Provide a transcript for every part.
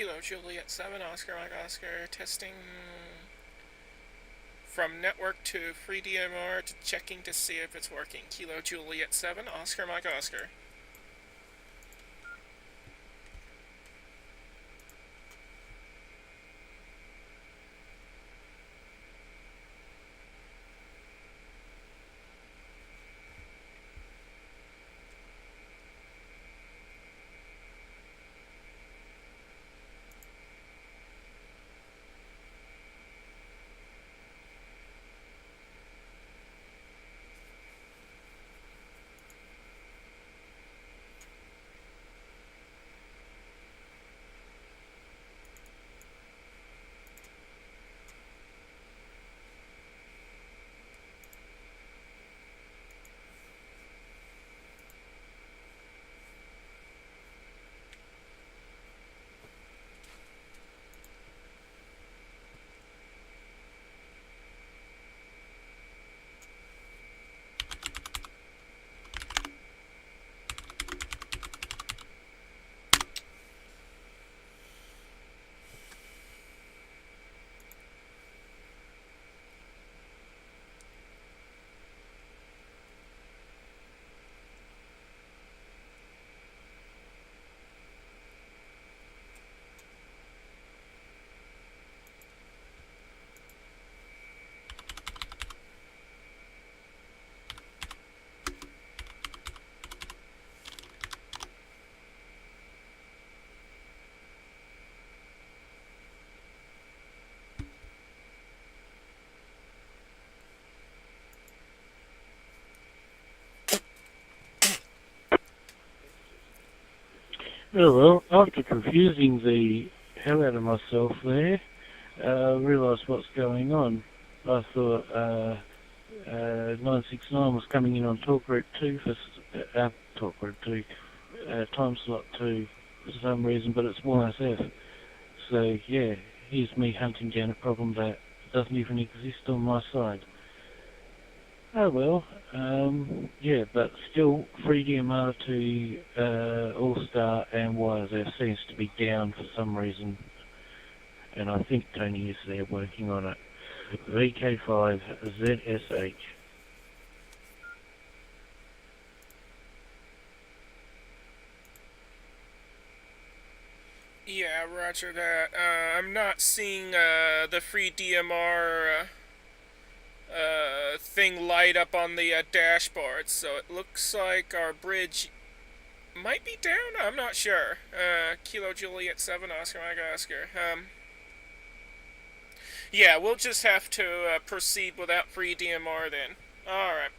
Kilo Juliet 7, Oscar Mike Oscar, testing from network to FreeDMR to checking to see if it's working. Kilo Juliet 7, Oscar Mike Oscar. Oh well, after confusing the hell out of myself there, realised what's going on. I thought 969 was coming in on talk route 2 for talk route 2, time slot 2 for some reason, but it's YSF. So yeah, here's me hunting down a problem that doesn't even exist on my side. Oh well, yeah, but still, FreeDMR to All-Star and YSF seems to be down for some reason, and I think Tony is there working on it. VK5ZSH. Yeah, roger that. I'm not seeing the FreeDMR thing light up on the dashboard, so it looks like our bridge might be down. I'm not sure. Kilo Juliet 7, Oscar Mike Oscar. Yeah, we'll just have to proceed without FreeDMR then. Alright.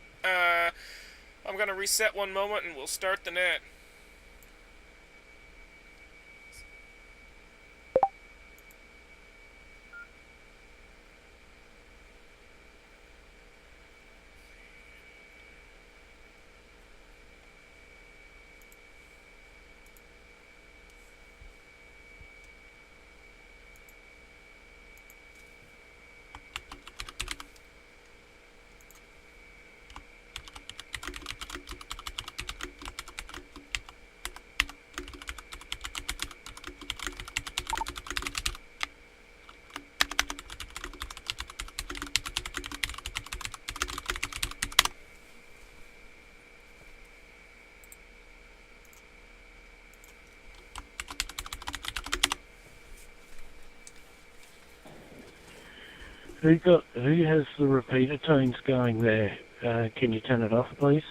I'm gonna reset one moment and we'll start the net. Who has the repeater tones going there? Can you turn it off, please?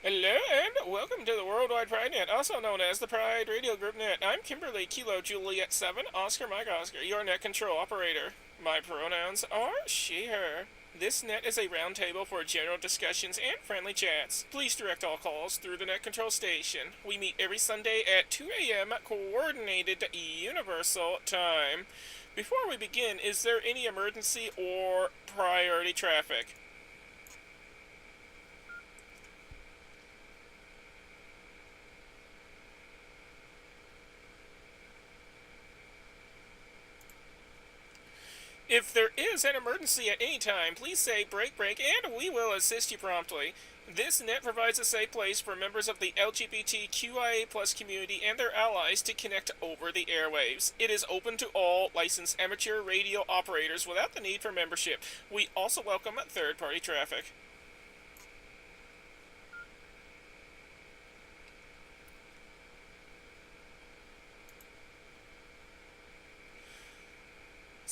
Hello and welcome to the Worldwide Pride Net, also known as the Pride Radio Group Net. I'm Kimberly Kilo Juliet 7, Oscar Mike Oscar, your net control operator. My pronouns are she, her. This net is a roundtable for general discussions and friendly chats. Please direct all calls through the net control station. We meet every Sunday at 2 a.m. Coordinated Universal Time. Before we begin, is there any emergency or priority traffic? If there is an emergency at any time, please say break break and we will assist you promptly. This net provides a safe place for members of the LGBTQIA+ community and their allies to connect over the airwaves. It is open to all licensed amateur radio operators without the need for membership. We also welcome third-party traffic.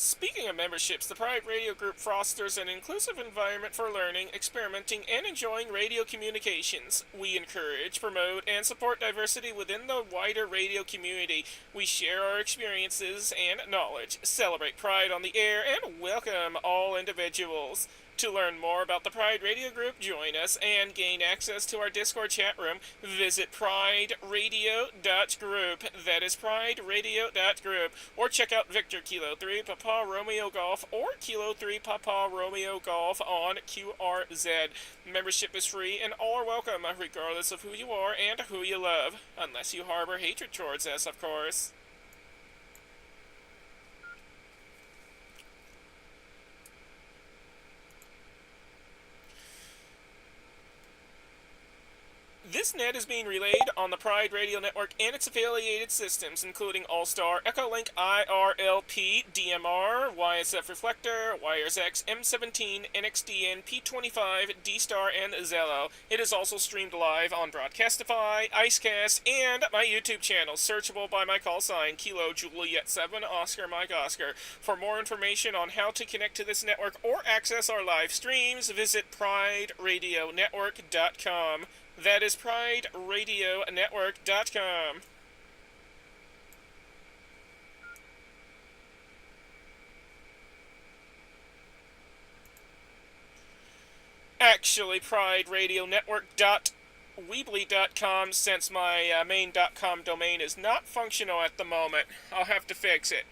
Speaking of memberships, the Pride Radio Group fosters an inclusive environment for learning, experimenting, and enjoying radio communications. We encourage, promote, and support diversity within the wider radio community. We share our experiences and knowledge, celebrate Pride on the air, and welcome all individuals. To learn more about the Pride Radio Group, join us, and gain access to our Discord chat room, visit prideradio.group. That is prideradio.group. Or check out Victor Kilo 3 Papa Romeo Golf or Kilo 3 Papa Romeo Golf on QRZ. Membership is free and all are welcome, regardless of who you are and who you love. Unless you harbor hatred towards us, of course. This net is being relayed on the Pride Radio Network and its affiliated systems, including All-Star, Echolink, IRLP, DMR, YSF Reflector, WiresX, M17, NXDN, P25, D-Star, and Zello. It is also streamed live on Broadcastify, Icecast, and my YouTube channel, searchable by my call sign, Kilo Juliet 7, Oscar Mike Oscar. For more information on how to connect to this network or access our live streams, visit PrideRadioNetwork.com. That is PrideRadioNetwork.com. Actually, PrideRadioNetwork.weebly.com, since my main .com domain is not functional at the moment. I'll have to fix it.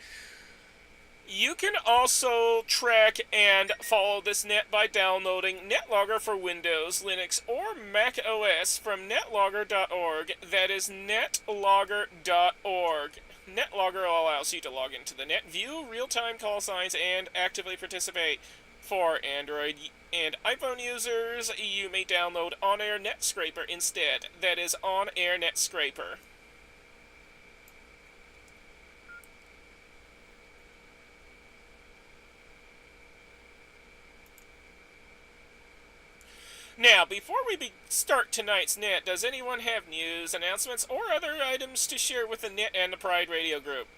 You can also track and follow this net by downloading NetLogger for Windows, Linux, or Mac OS from netlogger.org. That is netlogger.org. NetLogger allows you to log into the net, view real-time call signs, and actively participate. For Android and iPhone users, you may download On-Air NetScraper instead. That is On-Air NetScraper. Now, before we start tonight's net, does anyone have news, announcements, or other items to share with the net and the Pride Radio Group?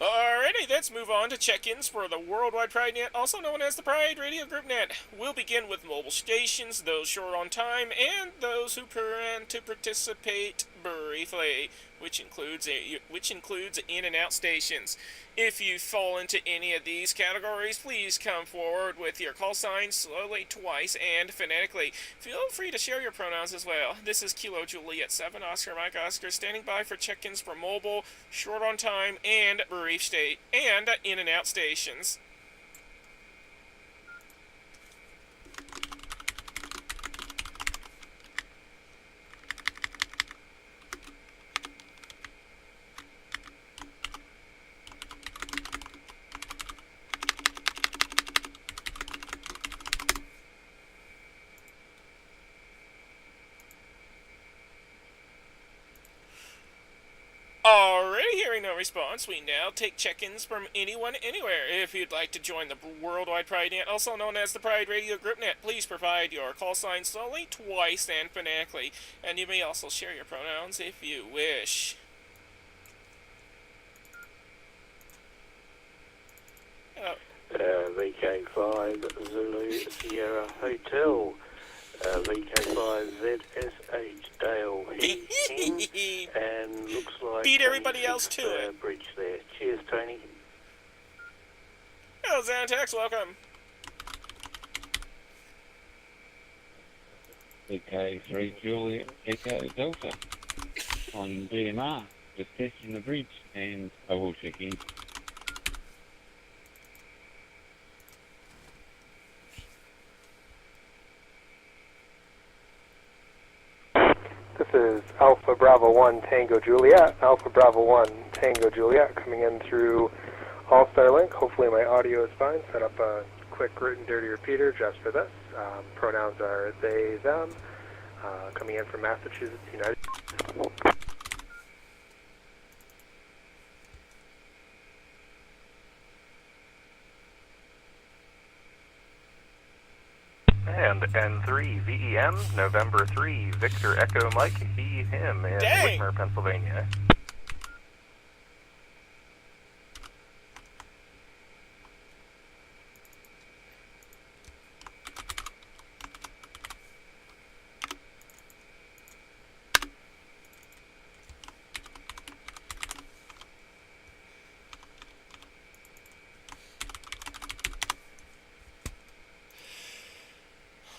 Alrighty, let's move on to check-ins for the Worldwide Pride Net, also known as the Pride Radio Group Net. We'll begin with mobile stations, those short on time, and those who plan to participate briefly, which includes in and out stations. If you fall into any of these categories, please come forward with your call sign slowly, twice, and phonetically. Feel free to share your pronouns as well. This is Kilo Juliet 7, Oscar Mike Oscar, standing by for check-ins for mobile, short on time, and brief state, and in and out stations. Already hearing no response, we now take check-ins from anyone, anywhere. If you'd like to join the Worldwide Pride Net, also known as the Pride Radio Group Net, please provide your call sign slowly, twice, and phonetically. And you may also share your pronouns if you wish. VK5 Zulu Sierra Hotel. VK5ZSH Dale and looks like beat everybody else to it. Bridge there. Cheers, Tony. Hello, Xanatex, welcome. VK3 Juliet Echo Delta on DMR. Just testing the bridge, and I will check in. This is Alpha Bravo 1 Tango Juliet. Alpha Bravo 1 Tango Juliet coming in through All-Star Link. Hopefully my audio is fine. Set up a quick root and dirty repeater just for this. Pronouns are they, them. Coming in from Massachusetts, United States. And N3 VEM, November 3, Victor Echo Mike, he, him, in Dang. Whitmer, Pennsylvania.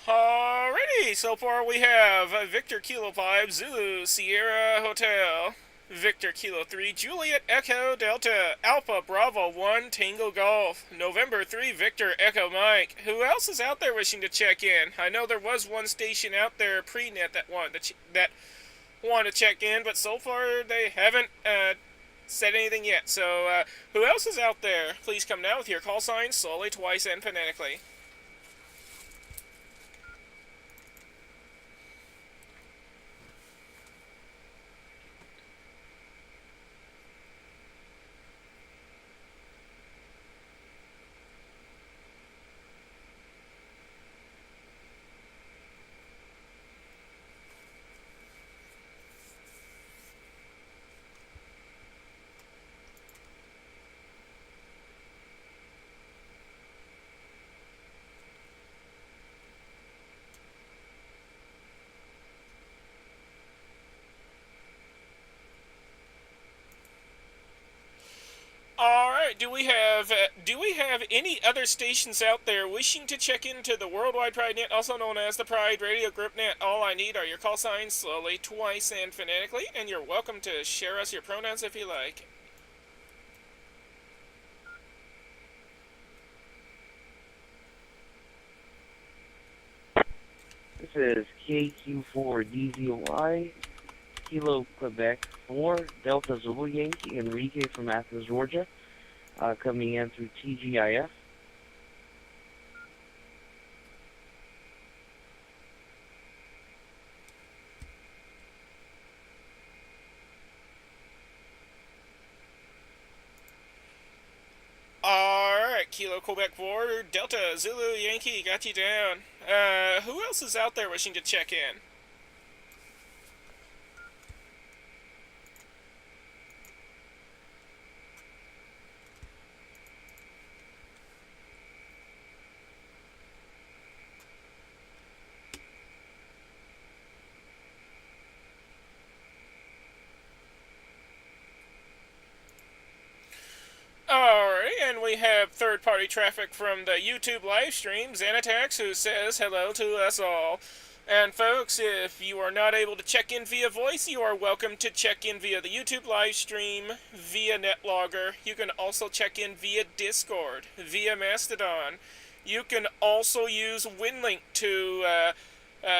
Alrighty, so far we have Victor Kilo 5, Zulu, Sierra Hotel, Victor Kilo 3, Juliet Echo Delta, Alpha Bravo 1, Tango Golf, November 3, Victor Echo Mike. Who else is out there wishing to check in? I know there was one station out there pre-net that wanted to check in, but so far they haven't said anything yet. So who else is out there? Please come now with your call signs slowly, twice, and phonetically. Alright, do we have any other stations out there wishing to check into the Worldwide Pride Net, also known as the Pride Radio Group Net? All I need are your call signs slowly, twice, and phonetically, and you're welcome to share us your pronouns if you like. This is KQ4DZY, Kilo Quebec 4, Delta Zulu Yankee, Enrique from Athens, Georgia, coming in through TGIF. Alright, Kilo Quebec 4, Delta Zulu Yankee, got you down. Who else is out there wishing to check in? Alright, and we have third-party traffic from the YouTube live stream, Xanatax, who says hello to us all. And folks, if you are not able to check in via voice, you are welcome to check in via the YouTube live stream, via NetLogger. You can also check in via Discord, via Mastodon. You can also use WinLink to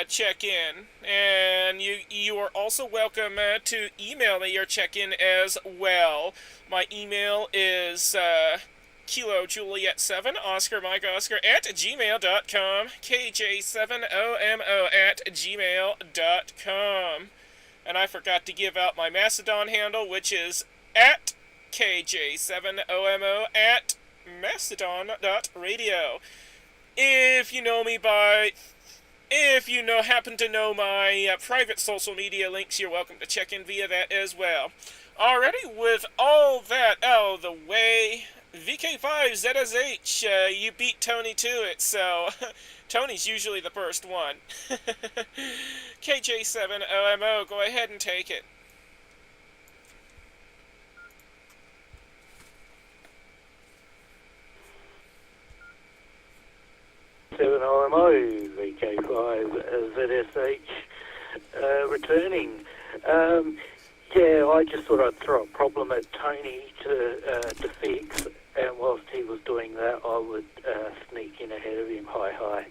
check in, and you are also welcome to email me your check-in as well. My email is Kilo Juliet 7 Oscar Mike Oscar at gmail.com, KJ7OMO at gmail.com. And I forgot to give out my Mastodon handle, which is at KJ7OMO at mastodon.radio. If you happen to know my private social media links, you're welcome to check in via that as well. Alrighty, with all that out of the way, VK5ZSH, you beat Tony to it, so Tony's usually the first one. KJ7OMO, go ahead and take it. OMO, VK5 ZSH returning. Yeah, I just thought I'd throw a problem at Tony to fix, and whilst he was doing that, I would sneak in ahead of him. Hi.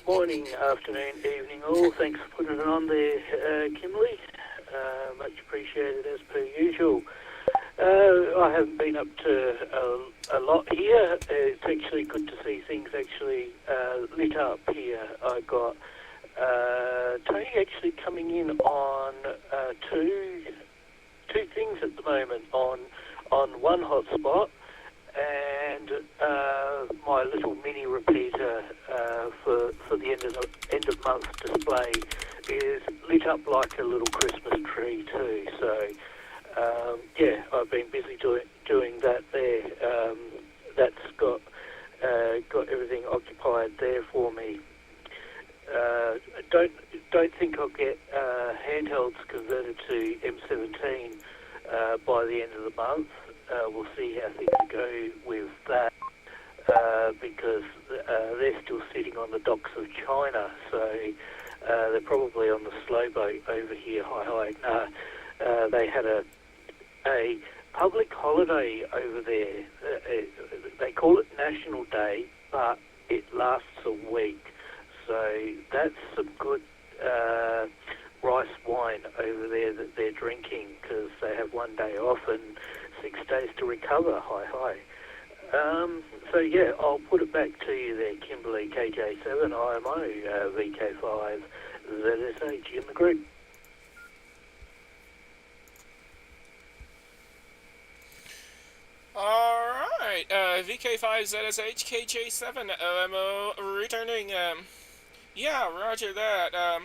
Morning, afternoon, evening all. Thanks for putting it on there, Kimberly. Much appreciated as per usual. I haven't been up to a lot here. It's actually good to see things actually lit up here. I got Tony actually coming in on two things at the moment, on one hotspot, and my little mini repeater for the end of month display is lit up like a little Christmas tree too. So yeah, I've been busy doing that there. That's got everything occupied there for me. Don't think I'll get handhelds converted to M17 by the end of the month. We'll see how things go with that because they're still sitting on the docks of China, so they're probably on the slow boat over here. They had a public holiday over there. They call it National Day, but it lasts a week. So that's some good rice wine over there that they're drinking because they have 1 day off and 6 days to recover. Hi. So yeah, I'll put it back to you there, Kimberly, KJ7, IMO, VK5, ZSH in the group. Alright, VK5ZSH, KJ7, OMO, returning, yeah, roger that,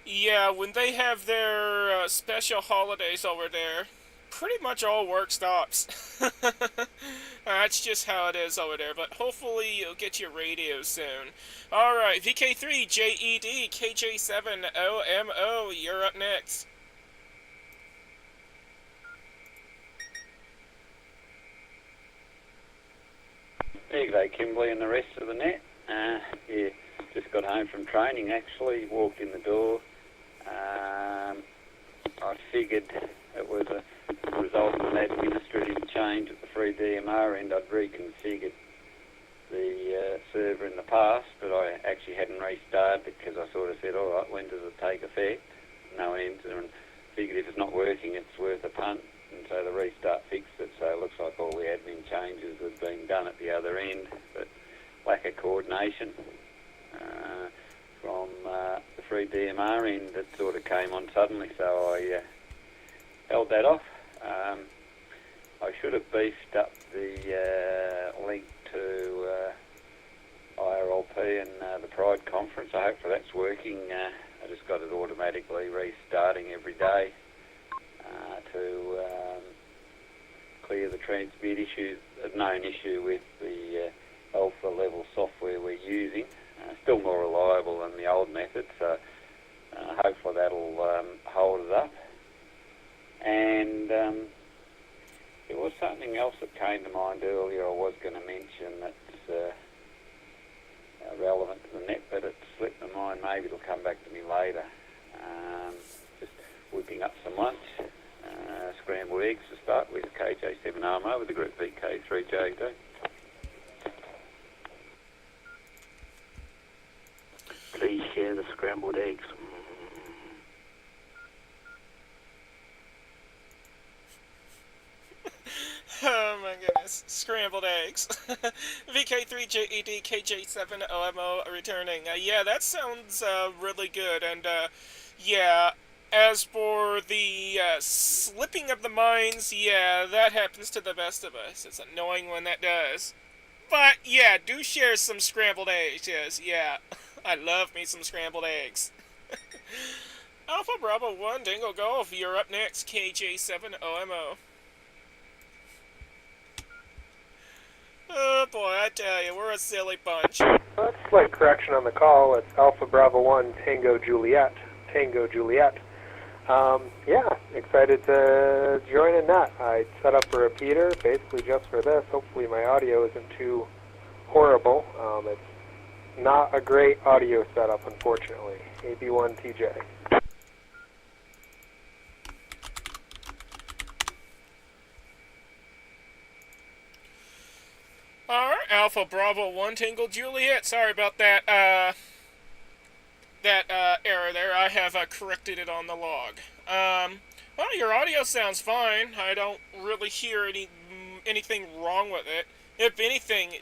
yeah, when they have their, special holidays over there, pretty much all work stops. That's just how it is over there, but hopefully you'll get your radio soon. Alright, VK3JED, KJ7, OMO, you're up next. There you go, Kimberly and the rest of the net. Yeah, just got home from training actually, walked in the door. I figured it was a result of an administrative change at the free DMR end. I'd reconfigured the server in the past, but I actually hadn't restarted it because I sort of said, all right, when does it take effect? No answer, and figured if it's not working, it's worth a punt. And so the restart fixed it, so it looks like all the admin changes have been done at the other end, but lack of coordination from the free DMR end that sort of came on suddenly, so I held that off. I should have beefed up the link to IRLP and the Pride conference. I hope that's working. I just got it automatically restarting every day to clear the transmit issue, a known issue with the alpha level software we're using. Still more reliable than the old method, so hopefully that'll hold it up. And there was something else that came to mind earlier I was going to mention that's relevant to the net, but it slipped my mind. Maybe it'll come back to me later. Just whipping up some lunch. Scrambled eggs to start with, KJ7 Armo with the group VK3JD. Please share the scrambled eggs. Oh my goodness, scrambled eggs. VK3JED, KJ7 OMO returning. Yeah, that sounds really good, and yeah, as for the slipping of the mines, yeah, that happens to the best of us. It's annoying when that does. But yeah, do share some scrambled eggs, yes, yeah. I love me some scrambled eggs. Alpha Bravo 1, Dingo Golf, you're up next, KJ7 OMO. Oh boy, I tell you, we're a silly bunch. Slight correction on the call. It's Alpha Bravo 1 Tango Juliet. Tango Juliet. Yeah, excited to join in that. I set up a repeater basically just for this. Hopefully my audio isn't too horrible. It's not a great audio setup, unfortunately. AB1 TJ. Alpha Bravo 1 Tango Juliet. Sorry about that, error there. I have corrected it on the log. Well, your audio sounds fine. I don't really hear anything wrong with it. If anything,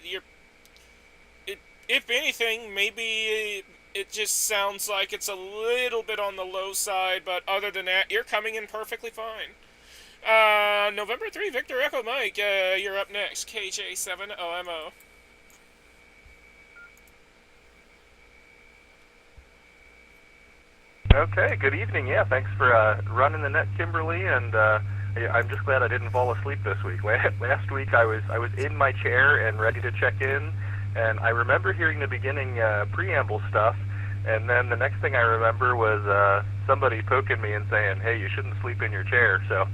if anything, maybe it just sounds like it's a little bit on the low side, but other than that, you're coming in perfectly fine. November 3, Victor Echo Mike, you're up next. KJ7OMO. Okay, good evening. Yeah, thanks for running the net, Kimberly, and I'm just glad I didn't fall asleep this week. Last week I was in my chair and ready to check in, and I remember hearing the beginning preamble stuff, and then the next thing I remember was somebody poking me and saying, "Hey, you shouldn't sleep in your chair." So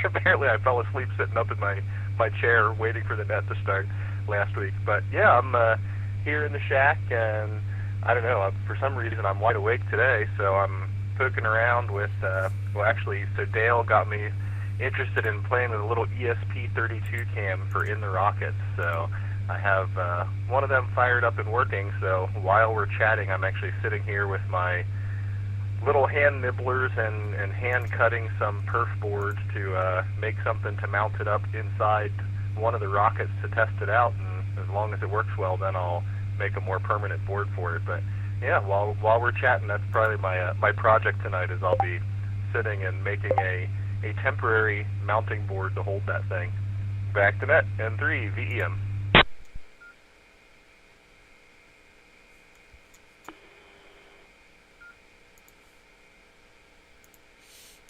apparently I fell asleep sitting up in my chair waiting for the net to start last week. But yeah, I'm here in the shack, and I don't know, for some reason I'm wide awake today, so I'm poking around with, so Dale got me interested in playing with a little ESP32 cam for In the Rockets, so I have one of them fired up and working, so while we're chatting I'm actually sitting here with my little hand nibblers and hand cutting some perf boards to make something to mount it up inside one of the rockets to test it out, and as long as it works well then I'll make a more permanent board for it. But yeah, while we're chatting, that's probably my project tonight, is I'll be sitting and making a temporary mounting board to hold that thing. Back to net, N3 VEM.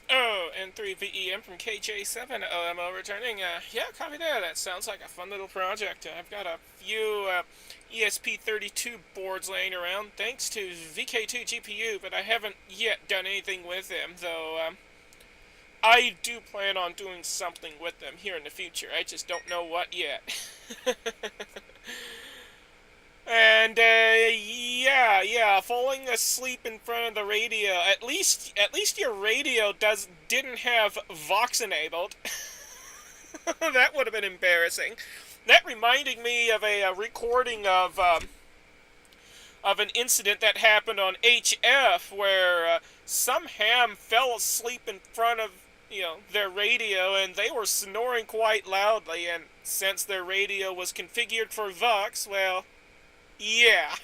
Oh, N3 VEM from KJ7OMO returning. Yeah, copy that. That sounds like a fun little project. I've got a few ESP32 boards laying around, thanks to VK2 GPU, but I haven't yet done anything with them, though I do plan on doing something with them here in the future. I just don't know what yet. And yeah, falling asleep in front of the radio. At least your radio didn't have Vox enabled. That would have been embarrassing. That reminded me of a recording of an incident that happened on HF where some ham fell asleep in front of their radio, and they were snoring quite loudly. And since their radio was configured for Vox, well, yeah.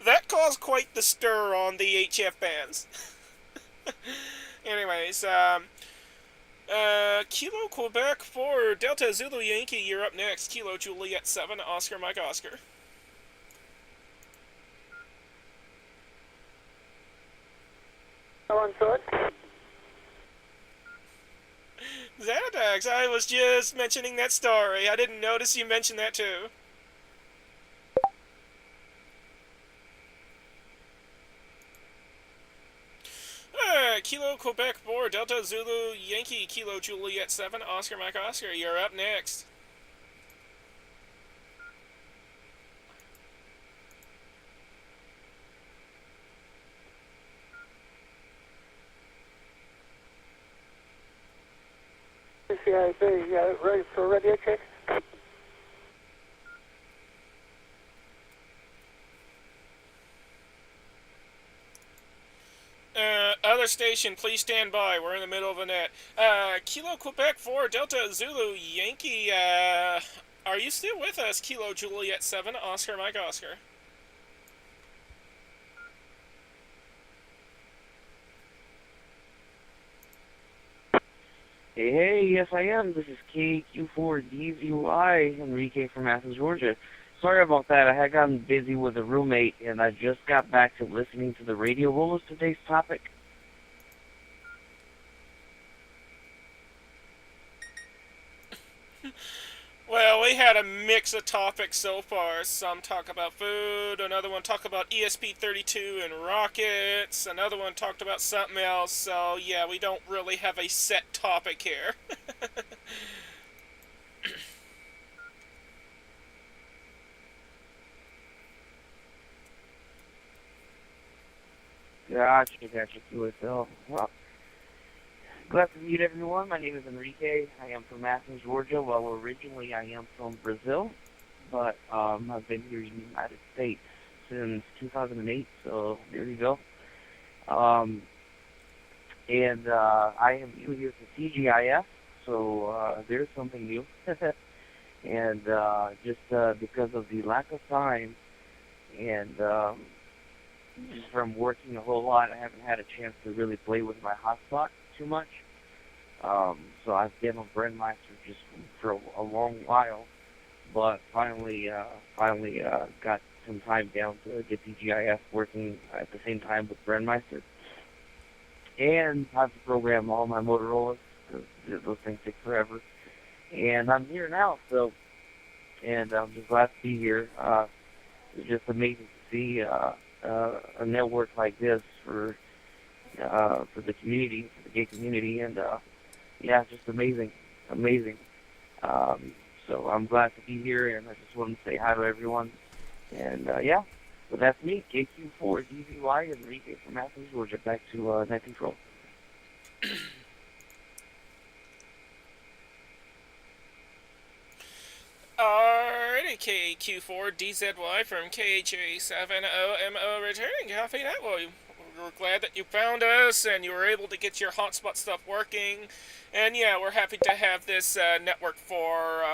That caused quite the stir on the HF bands. Anyways, Kilo Quebec 4, Delta Zulu Yankee, you're up next. Kilo Juliet 7, Oscar Mike Oscar. On foot. Xanadex, I was just mentioning that story. I didn't notice you mentioned that too. Kilo Quebec 4, Delta Zulu Yankee, Kilo Juliet 7, Oscar Mike Oscar, you're up next. CIB, ready for radio check? Other station, please stand by. We're in the middle of a net. Kilo Quebec 4, Delta Zulu Yankee, are you still with us? Kilo Juliet 7, Oscar Mike Oscar. Hey, yes I am. This is KQ4DVY, Enrique from Athens, Georgia. Sorry about that. I had gotten busy with a roommate, and I just got back to listening to the radio. What was today's topic? Well, we had a mix of topics so far. Some talk about food, another one talked about ESP32 and rockets, another one talked about something else, so yeah, we don't really have a set topic here. Gotcha, QSL. Well, Glad to meet everyone. My name is Enrique. I am from Athens, Georgia. Well, originally I am from Brazil, but I've been here in the United States since 2008, so there you go. And I am new here to CGIF, so there's something new. And just because of the lack of time and just from working a whole lot, I haven't had a chance to really play with my hotspot too much. So I've been on Brandmaster just for a long while, but finally got some time down to get CGIF working at the same time with Brandmaster. And I have to program all my Motorola's, because those things take forever. And I'm here now, so, and I'm just glad to be here. It's just amazing to see a network like this for the community, for the gay community, and yeah, just amazing. So I'm glad to be here, and I just wanted to say hi to everyone. And yeah, so that's me, KQ4 DVY, and Enrique from Athens, Georgia. Back to Net Control. Alrighty, KQ4DZY from KHA7OMO returning. Copy that. Well, we're glad that you found us and you were able to get your hotspot stuff working. And yeah, we're happy to have this network for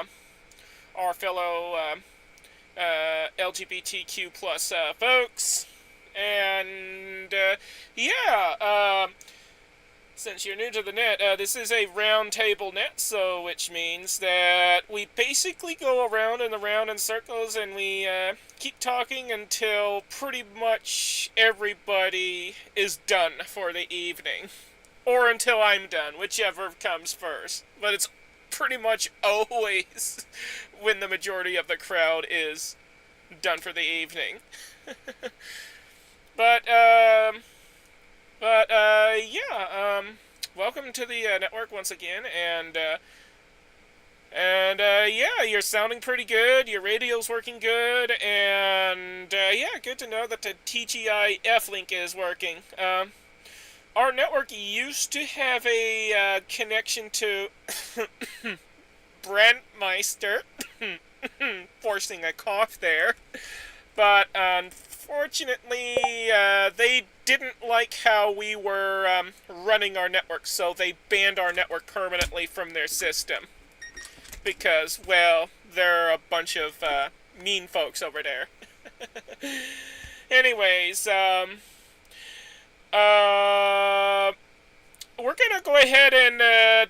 our fellow LGBTQ plus folks. And yeah, since you're new to the net, this is a round table net, so which means that we basically go around and around in circles, and we keep talking until pretty much everybody is done for the evening. Or until I'm done, whichever comes first. But it's pretty much always when the majority of the crowd is done for the evening. But yeah, welcome to the network once again, and yeah, you're sounding pretty good, your radio's working good, and yeah, good to know that the TGIF link is working. Our network used to have a connection to Brandmeister, forcing a cough there, but unfortunately, they didn't like how we were running our network, so they banned our network permanently from their system. Because, well, they're a bunch of mean folks over there. Anyways, we're gonna go ahead and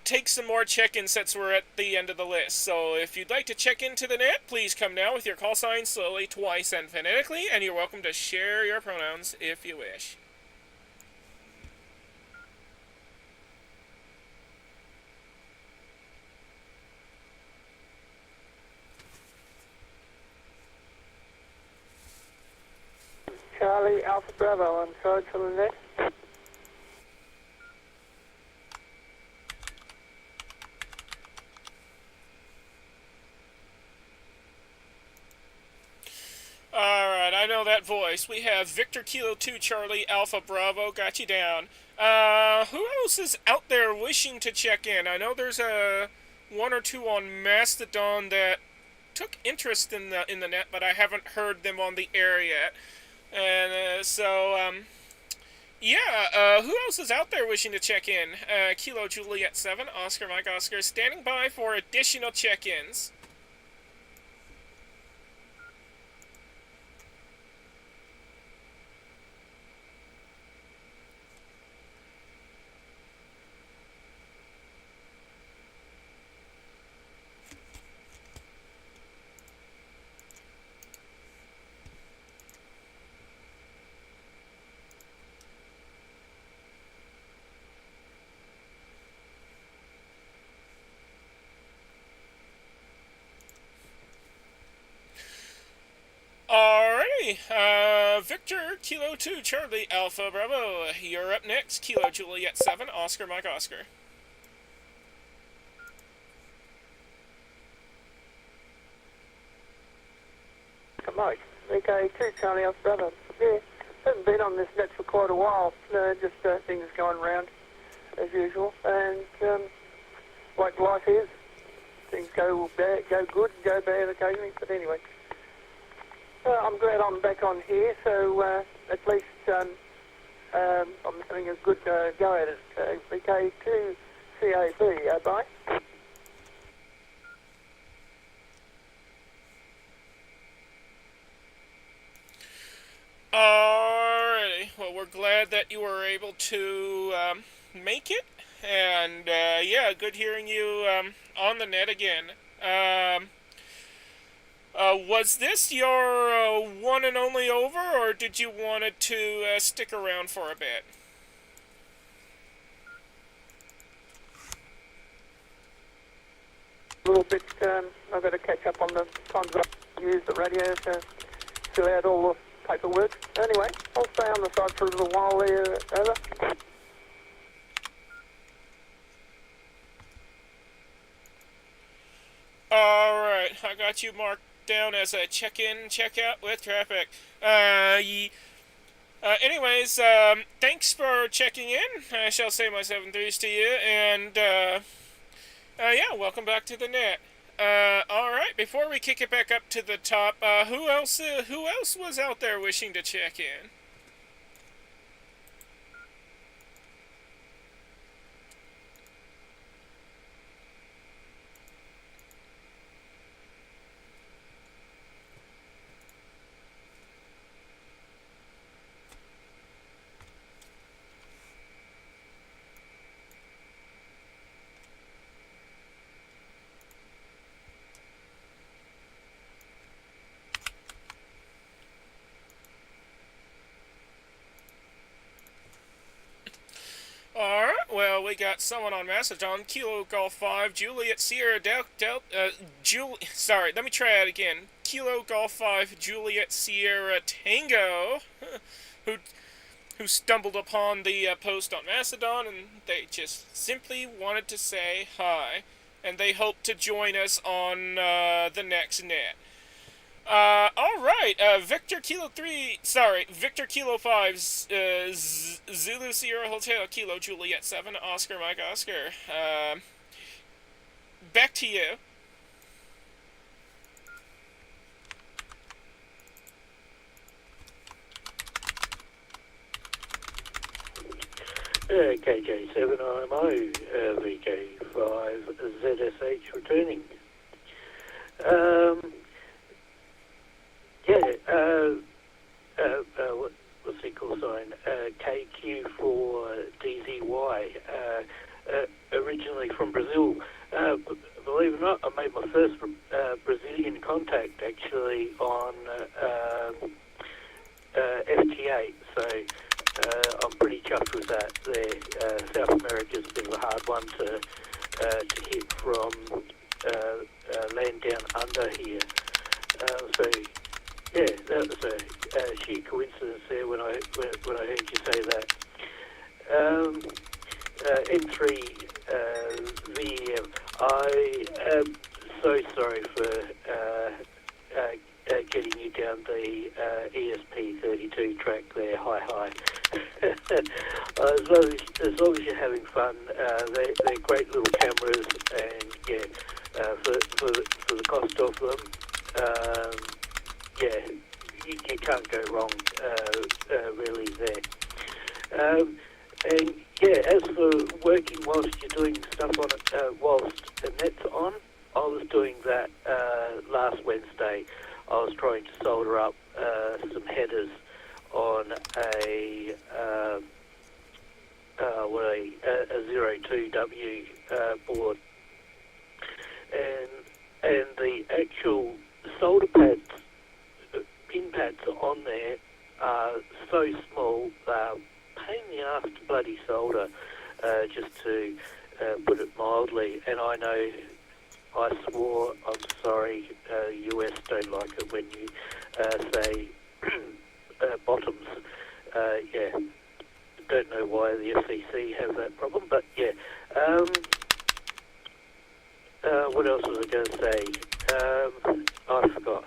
take some more check-ins since we're at the end of the list. So if you'd like to check into the net, please come now with your call sign slowly, twice, and phonetically, and you're welcome to share your pronouns if you wish. Charlie Alpha Bravo on charge for the net. Alright, I know that voice. We have Victor Kilo 2 Charlie Alpha Bravo, got you down. Who else is out there wishing to check in? I know there's one or two on Mastodon that took interest in the net, but I haven't heard them on the air yet. And yeah, who else is out there wishing to check in? Kilo Juliet 7, Oscar Mike Oscar, standing by for additional check-ins. Alrighty, Victor, Kilo 2, Charlie, Alpha, Bravo, you're up next, Kilo, Juliet 7, Oscar, Mike, Oscar. Mike, okay, 2 Charlie Alpha Bravo. Yeah, haven't been on this net for quite a while, just things going round as usual, and like life is. Things go bad, go good, go bad occasionally. But anyway, I'm glad I'm back on here. So at least I'm having a good go at it. VK2 CAB. Bye. Alrighty. Well, we're glad that you were able to make it, and yeah, good hearing you on the net again. Was this your one and only over, or did you wanted to stick around for a bit? A little bit. I've got to catch up on the times I use the radio to fill out all the paperwork. Anyway, I'll stay on the side for a little while there. Over. Alright, I got you marked down as a check-in, check-out with traffic. Anyways, thanks for checking in. I shall say my 7-3s to you, and, yeah, welcome back to the net. Alright, before we kick it back up to the top, who else was out there wishing to check in? Alright, well, we got someone on Macedon, Kilo Golf 5, Juliet Sierra sorry, let me try that again. Kilo Golf 5, Juliet Sierra Tango, who stumbled upon the post on Macedon, and they just simply wanted to say hi, and they hope to join us on the next net. Alright, Victor Kilo 5, Zulu Sierra Hotel, Kilo Juliet 7, Oscar Mike Oscar. Back to you. KJ7IMO, VK5, ZSH returning. What's the call sign? KQ4DZY, originally from Brazil. Believe it or not, I made my first Brazilian contact actually on FT8, so I'm pretty chuffed with that there. South America's a bit of a hard one to hit from land down under here. So yeah, that was a sheer coincidence there when I heard you say that. M3 VM. I am so sorry for getting you down the ESP32 track there. Hi. As long as you're having fun, they're great little cameras, and yeah, for the cost of them. Yeah, you can't go wrong, really, there. And yeah, as for working whilst you're doing stuff on it, whilst the net's on, I was doing that last Wednesday. I was trying to solder up some headers on a 02W board, and the actual solder pads, pin pads on there are so small, pain in the ass to bloody solder, just to put it mildly. And I know I swore, I'm sorry, US don't like it when you say bottoms. Yeah, don't know why the FCC have that problem, but yeah. What else was I going to say? I forgot.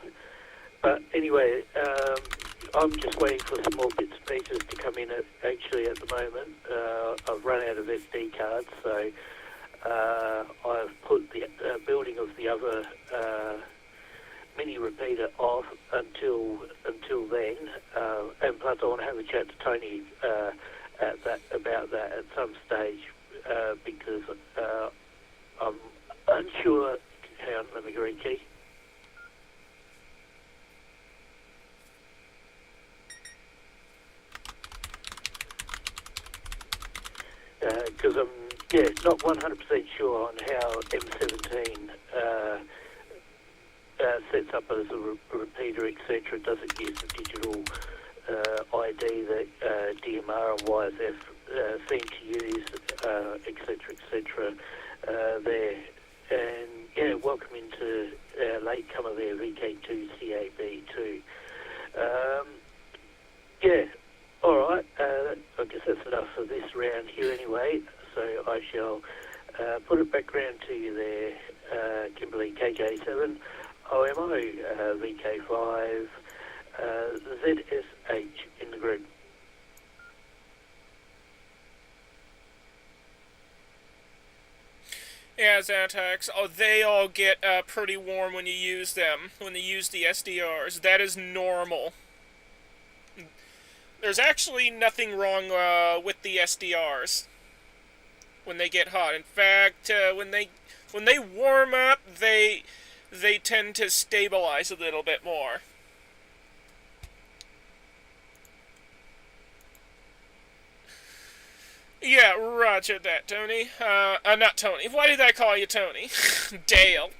But anyway, I'm just waiting for some more bits and pieces to come in actually at the moment. I've run out of SD cards, so I've put the building of the other mini repeater off until then, and plus I want to have a chat to Tony about that at some stage because I'm unsure. Hang on, let me get a key. Because I'm not 100% sure on how M17 sets up as a repeater, etc. Does it use the digital ID that DMR and YSF seem to use, etc., etc. There. And welcome into latecomer there, VK2CAB2. All right. I guess that's enough for this round here anyway. So I shall put it back round to you there, Kimberley KJ7, OMO VK5, ZSH in the group. Yeah, Zantax. Oh, they all get pretty warm when you use them, when they use the SDRs. That is normal. There's actually nothing wrong with the SDRs when they get hot. In fact, when they warm up, they tend to stabilize a little bit more. Yeah, roger that, Tony. Not Tony. Why did I call you Tony? Dale.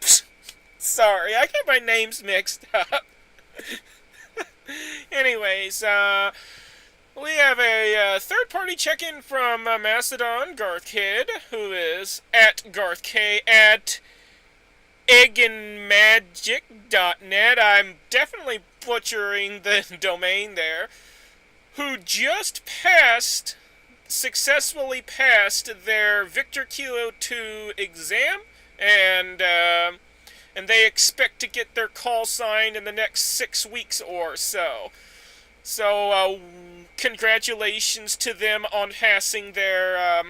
Sorry, I get my names mixed up. Anyways, we have a third-party check-in from Mastodon, Garth Kidd, who is at GarthK at egginmagic.net. I'm definitely butchering the domain there. Who just successfully passed their Victor Kilo 2 exam, and they expect to get their call sign in the next 6 weeks or so. So, congratulations to them on passing their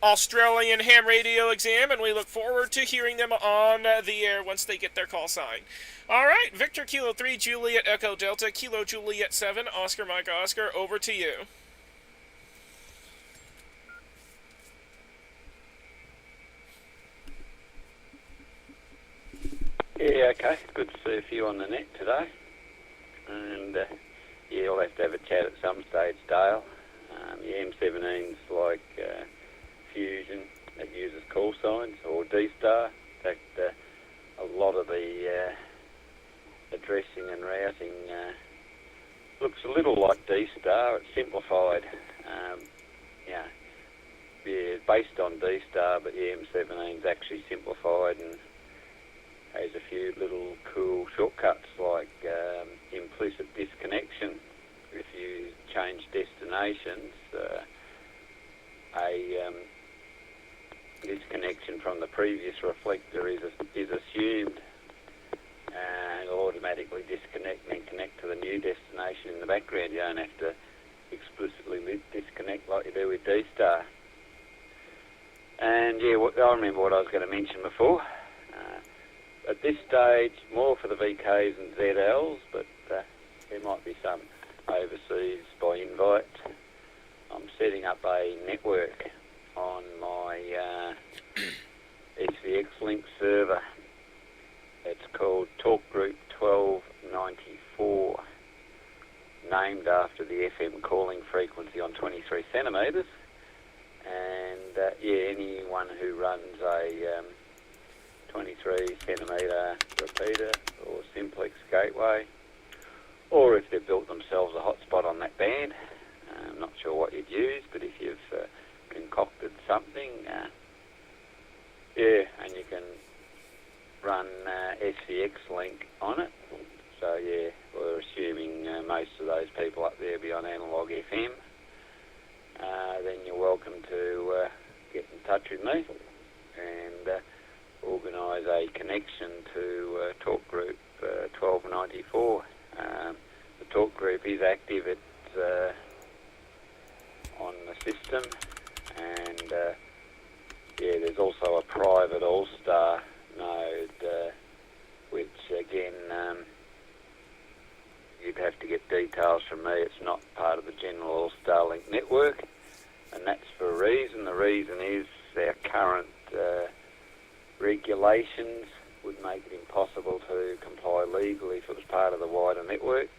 Australian ham radio exam, and we look forward to hearing them on the air once they get their call sign. Alright, Victor Kilo 3, Juliet Echo Delta, Kilo Juliet 7, Oscar Mike Oscar, over to you. Yeah, okay. Good to see a few on the net today. And, we'll have to have a chat at some stage, Dale. M17's like Fusion that uses call signs, or D-Star. In fact, a lot of the addressing and routing looks a little like D-Star. It's simplified. Based on D-Star, but the M17's actually simplified and has a few little cool shortcuts like implicit disconnection. If you change destinations, a disconnection from the previous reflector is assumed, and it'll automatically disconnect and then connect to the new destination in the background. You don't have to explicitly disconnect like you do with D-Star. And I remember what I was going to mention before. At this stage, more for the VKs and ZLs, but there might be some overseas by invite. I'm setting up a network on my SVX Link server. It's called Talk Group 1294, named after the FM calling frequency on 23 centimetres. And anyone who runs a 23 centimetre repeater or simplex gateway, or if they've built themselves a hotspot on that band, I'm not sure what you'd use, but if you've concocted something, and you can run SVX Link on it. So we're assuming most of those people up there be on analog FM. Then you're welcome to get in touch with me and organise a connection to Talk Group 1294. The Talk Group is active. It's on the system, and reason is our current regulations would make it impossible to comply legally if it was part of the wider network.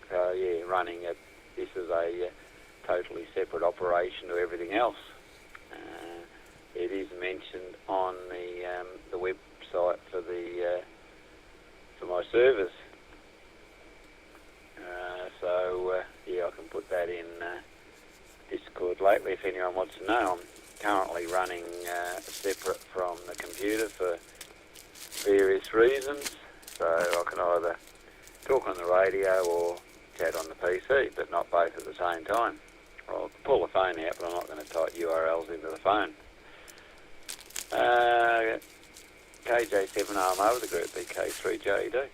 So yeah, this is a totally separate operation to everything else. It is mentioned on the website for my service. Yeah, I can put that in Discord lately if anyone wants to know. I'm currently running separate from the computer for various reasons, so I can either talk on the radio or chat on the PC, but not both at the same time. I'll pull the phone out, but I'm not going to type URLs into the phone. KJ7 over the group BK3JD.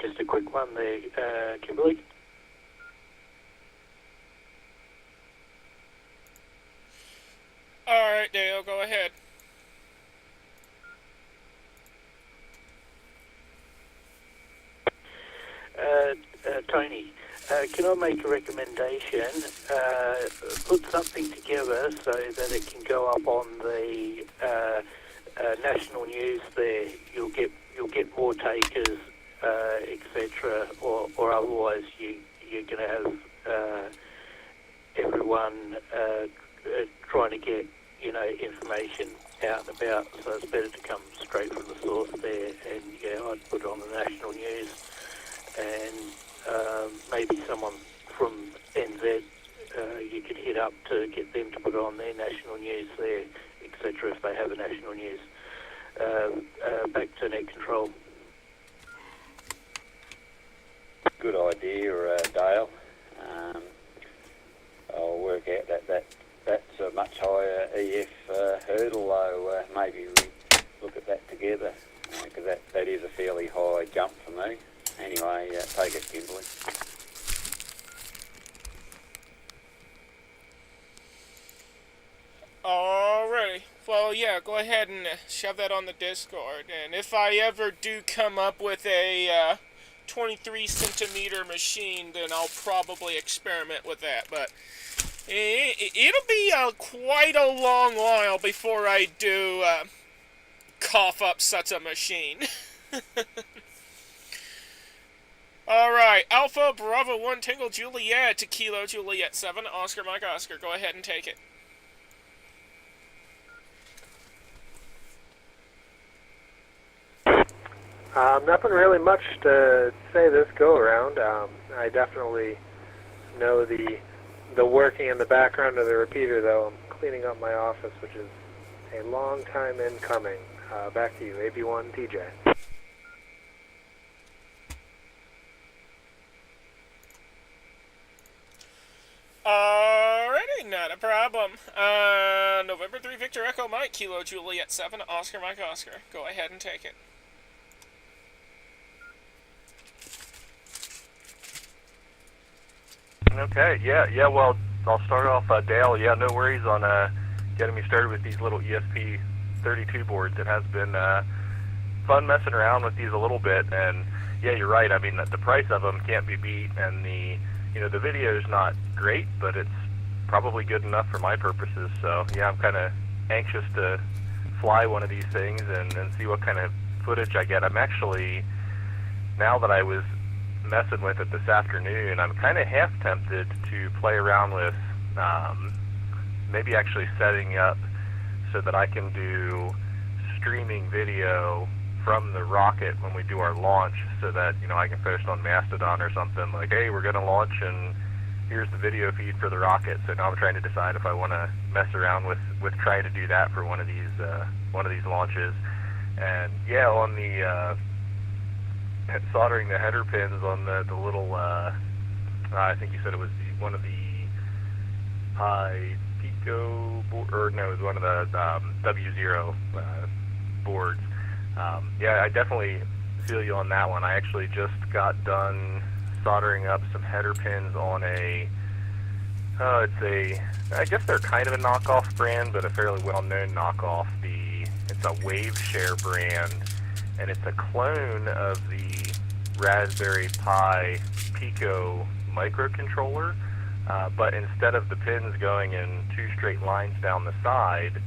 Just a quick one there, Kimberly. All right, Dale, go ahead. Tony, can I make a recommendation? Put something together so that it can go up on the national news. There, you'll get more takers, etc. Or otherwise, you're going to have everyone trying to get information out and about. So it's better to come straight from the source there. And yeah, I'd put it on the national news. And maybe someone from NZ you could hit up to get them to put it on their national news there, etc. if they have a national news. Back to net control. Good idea, Dale. I'll work out that's a much higher EF hurdle, though. Maybe we look at that together, because that is a fairly high jump for me. Anyway, take it, Kimberly. Alrighty. Well, yeah, go ahead and shove that on the Discord. And if I ever do come up with a 23 centimeter machine, then I'll probably experiment with that. But it'll be quite a long while before I do cough up such a machine. Alright, Alpha Bravo 1 Tango Juliet to Kilo Juliet 7, Oscar Mike Oscar. Go ahead and take it. Nothing really much to say this go around. I definitely know the working in the background of the repeater, though. I'm cleaning up my office, which is a long time in coming. Back to you, AB1 TJ. Alrighty, not a problem. November 3 Victor Echo Mike, Kilo Juliet 7, Oscar Mike Oscar. Go ahead and take it. Okay, yeah, well, I'll start off, Dale, yeah, no worries on getting me started with these little ESP32 boards. It has been fun messing around with these a little bit, and yeah, you're right, I mean, the price of them can't be beat, and the video is not great, but it's probably good enough for my purposes, so yeah, I'm kind of anxious to fly one of these things and see what kind of footage I get. I'm actually, now that I was messing with it this afternoon, I'm kind of half tempted to play around with maybe actually setting up so that I can do streaming video from the rocket when we do our launch, so that I can post on Mastodon or something like, hey, we're going to launch and here's the video feed for the rocket. So now I'm trying to decide if I want to mess around with trying to do that for one of these launches. And yeah, on the soldering the header pins on the little I think you said it was one of the Pico board, or no, it was one of the W0 boards. Yeah, I definitely feel you on that one. I actually just got done soldering up some header pins on I guess they're kind of a knockoff brand, but a fairly well-known knockoff. It's a Waveshare brand, and it's a clone of the Raspberry Pi Pico microcontroller, but instead of the pins going in two straight lines down the side,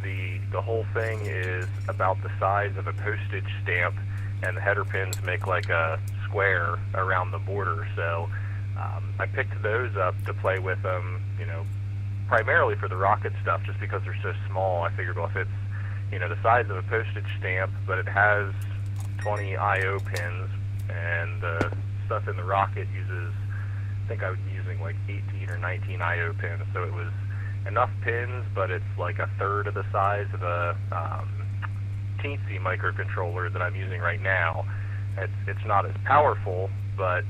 the whole thing is about the size of a postage stamp, and the header pins make like a square around the border. So I picked those up to play with them, primarily for the rocket stuff, just because they're so small. I figured, well, if it's the size of a postage stamp, but it has 20 I/O pins, and the stuff in the rocket uses, I think I was using like 18 or 19 I/O pins, so it was enough pins, but it's like a third of the size of a teensy microcontroller that I'm using right now. It's not as powerful, but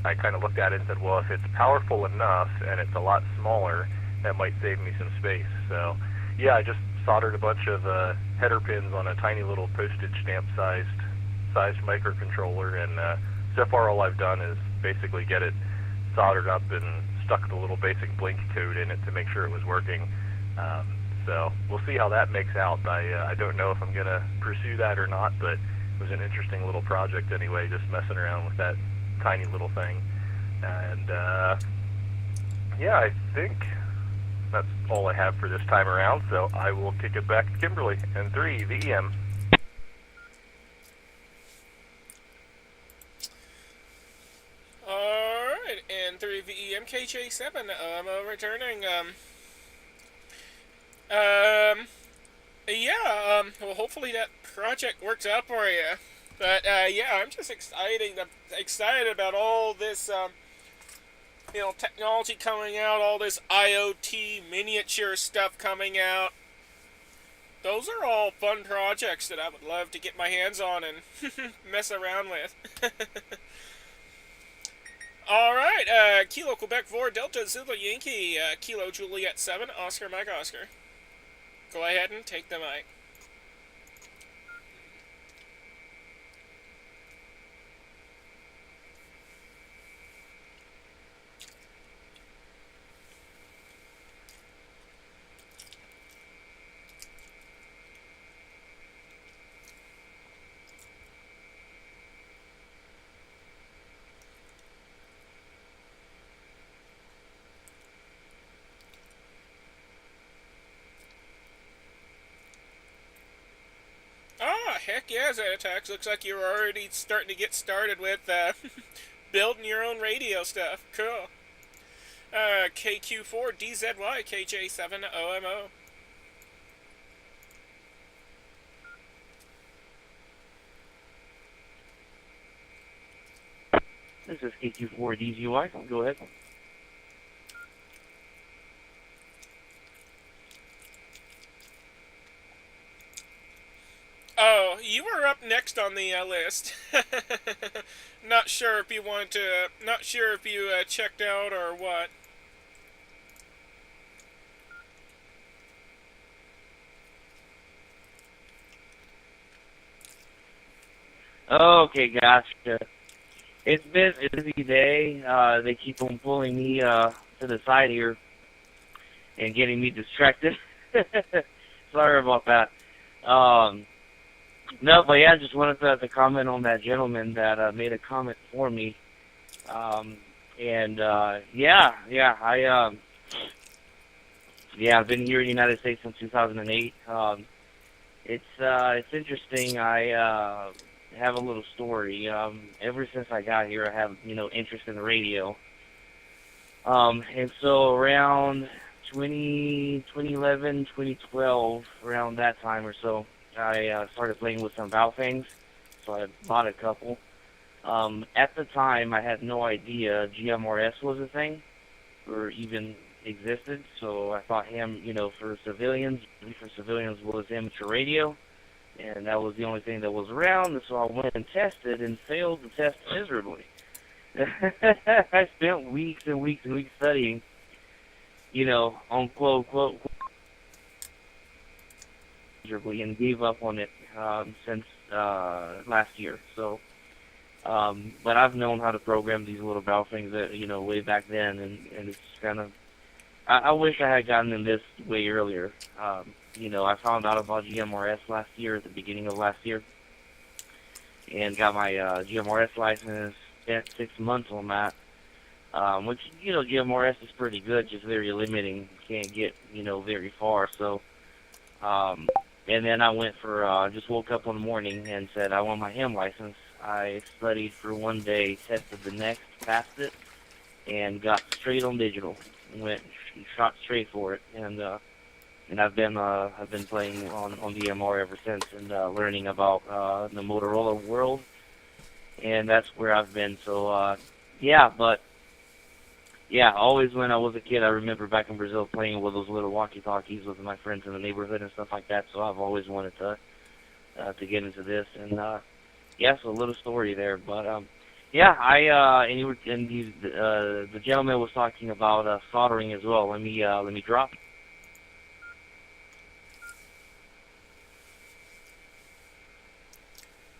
I kind of looked at it and said, well, if it's powerful enough and it's a lot smaller, that might save me some space. So yeah, I just soldered a bunch of header pins on a tiny little postage stamp sized microcontroller, and so far all I've done is basically get it soldered up and stuck the little basic blink code in it to make sure it was working. So we'll see how that makes out. I don't know if I'm going to pursue that or not, but it was an interesting little project anyway, just messing around with that tiny little thing. And yeah, I think that's all I have for this time around, so I will kick it back to Kimberly. And 3, VEM. Alright, and 3 VEM KJ7, I'm returning, well, hopefully that project works out for you. But, yeah, I'm just excited about all this, technology coming out, all this IoT miniature stuff coming out. Those are all fun projects that I would love to get my hands on and mess around with. Alright, Kilo Quebec 4, Delta Zulu Yankee, Kilo Juliet 7, Oscar Mike Oscar. Go ahead and take the mic. Heck yeah, Zetax. Looks like you're already starting to get started with building your own radio stuff. Cool. KQ4 DZY KJ7 OMO. This is KQ4 DZY. Go ahead. Oh, you were up next on the list. Not sure if you checked out or what. Okay, gotcha. It's been a busy day. They keep on pulling me to the side here and getting me distracted. Sorry about that. No, but yeah, I just wanted to comment on that gentleman that made a comment for me. I've been here in the United States since 2008. It's interesting. I have a little story. Ever since I got here, I have interest in the radio. And so around 2011, 2012, around that time or so, I started playing with some Baofengs, so I bought a couple. At the time, I had no idea GMRS was a thing, or even existed, so I thought ham, for civilians was amateur radio, and that was the only thing that was around, and so I went and tested and failed the test miserably. I spent weeks and weeks and weeks studying, on quote, miserably, and gave up on it since last year. So, but I've known how to program these little Baofengs way back then, and it's kind of, I wish I had gotten in this way earlier. I found out about GMRS last year, at the beginning of last year, and got my GMRS license. Spent 6 months on that, which, GMRS is pretty good, just very limiting. Can't get, very far. So, and then I went for, just woke up one morning and said, I want my ham license. I studied for one day, tested the next, passed it, and got straight on digital. Went shot straight for it, and I've been playing on DMR ever since, and learning about the Motorola world, and that's where I've been. So always when I was a kid, I remember back in Brazil playing with those little walkie-talkies with my friends in the neighborhood and stuff like that. So I've always wanted to get into this, and so a little story there, but the gentleman was talking about soldering as well. Let me drop.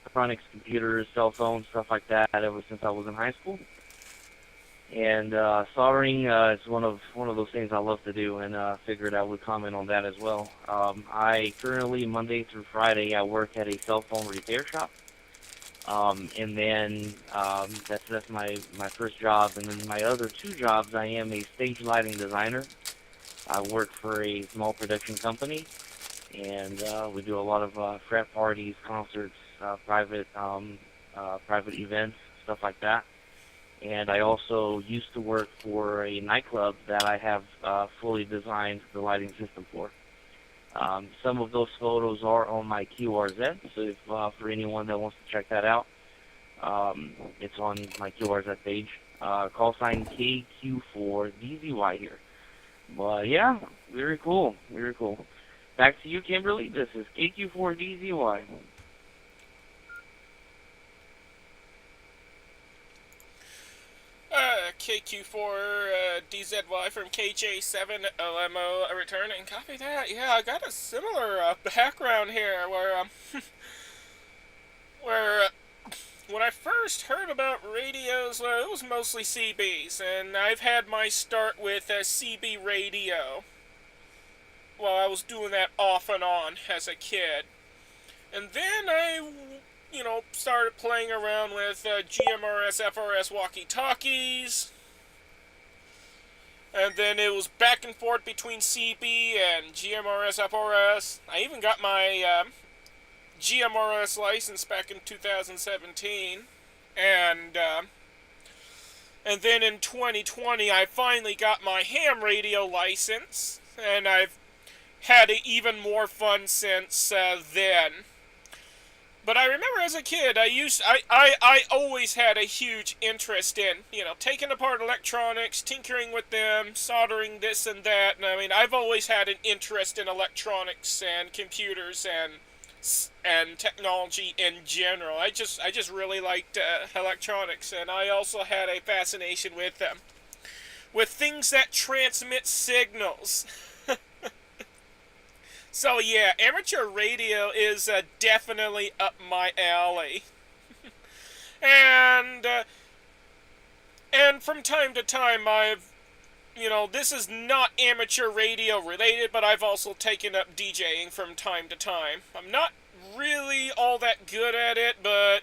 Electronics, computers, cell phones, stuff like that, ever since I was in high school. And soldering is one of those things I love to do, and figured I would comment on that as well. I currently, Monday through Friday, I work at a cell phone repair shop. And then that's my first job, and then my other two jobs, I am a stage lighting designer. I work for a small production company, and we do a lot of frat parties, concerts, private events, stuff like that. And I also used to work for a nightclub that I have fully designed the lighting system for. Some of those photos are on my QRZ, so if for anyone that wants to check that out, it's on my QRZ page. Call sign KQ4DZY here. But yeah, very cool, very cool. Back to you, Kimberly. This is KQ4DZY. KQ4DZY from KJ7LMO returning. Copy that. Yeah, I got a similar background here where when I first heard about radios, well, it was mostly CBs, and I've had my start with CB radio. Well, I was doing that off and on as a kid. And then I started playing around with GMRS, FRS walkie-talkies. And then it was back and forth between CB and GMRS, FRS. I even got my GMRS license back in 2017. And then in 2020, I finally got my ham radio license. And I've had even more fun since then. But I remember as a kid, I always had a huge interest in, taking apart electronics, tinkering with them, soldering this and that. And I mean, I've always had an interest in electronics and computers and technology in general. I just really liked electronics, and I also had a fascination with them, with things that transmit signals. So yeah, amateur radio is definitely up my alley. And from time to time I've, this is not amateur radio related, but I've also taken up DJing from time to time. I'm not really all that good at it, but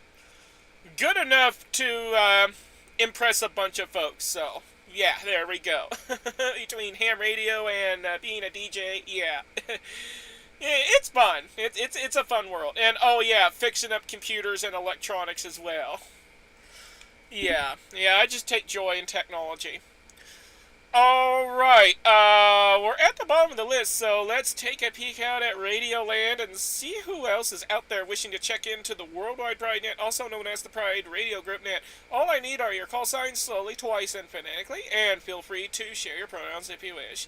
good enough to impress a bunch of folks, so yeah, there we go. Between ham radio and being a DJ, yeah. It's fun. It's a fun world. And oh yeah, fixing up computers and electronics as well. Yeah, I just take joy in technology. Alright, we're at the bottom of the list, so let's take a peek out at Radioland and see who else is out there wishing to check into the Worldwide Pride Net, also known as the Pride Radio Group Net. All I need are your call signs slowly, twice, and phonetically, and feel free to share your pronouns if you wish.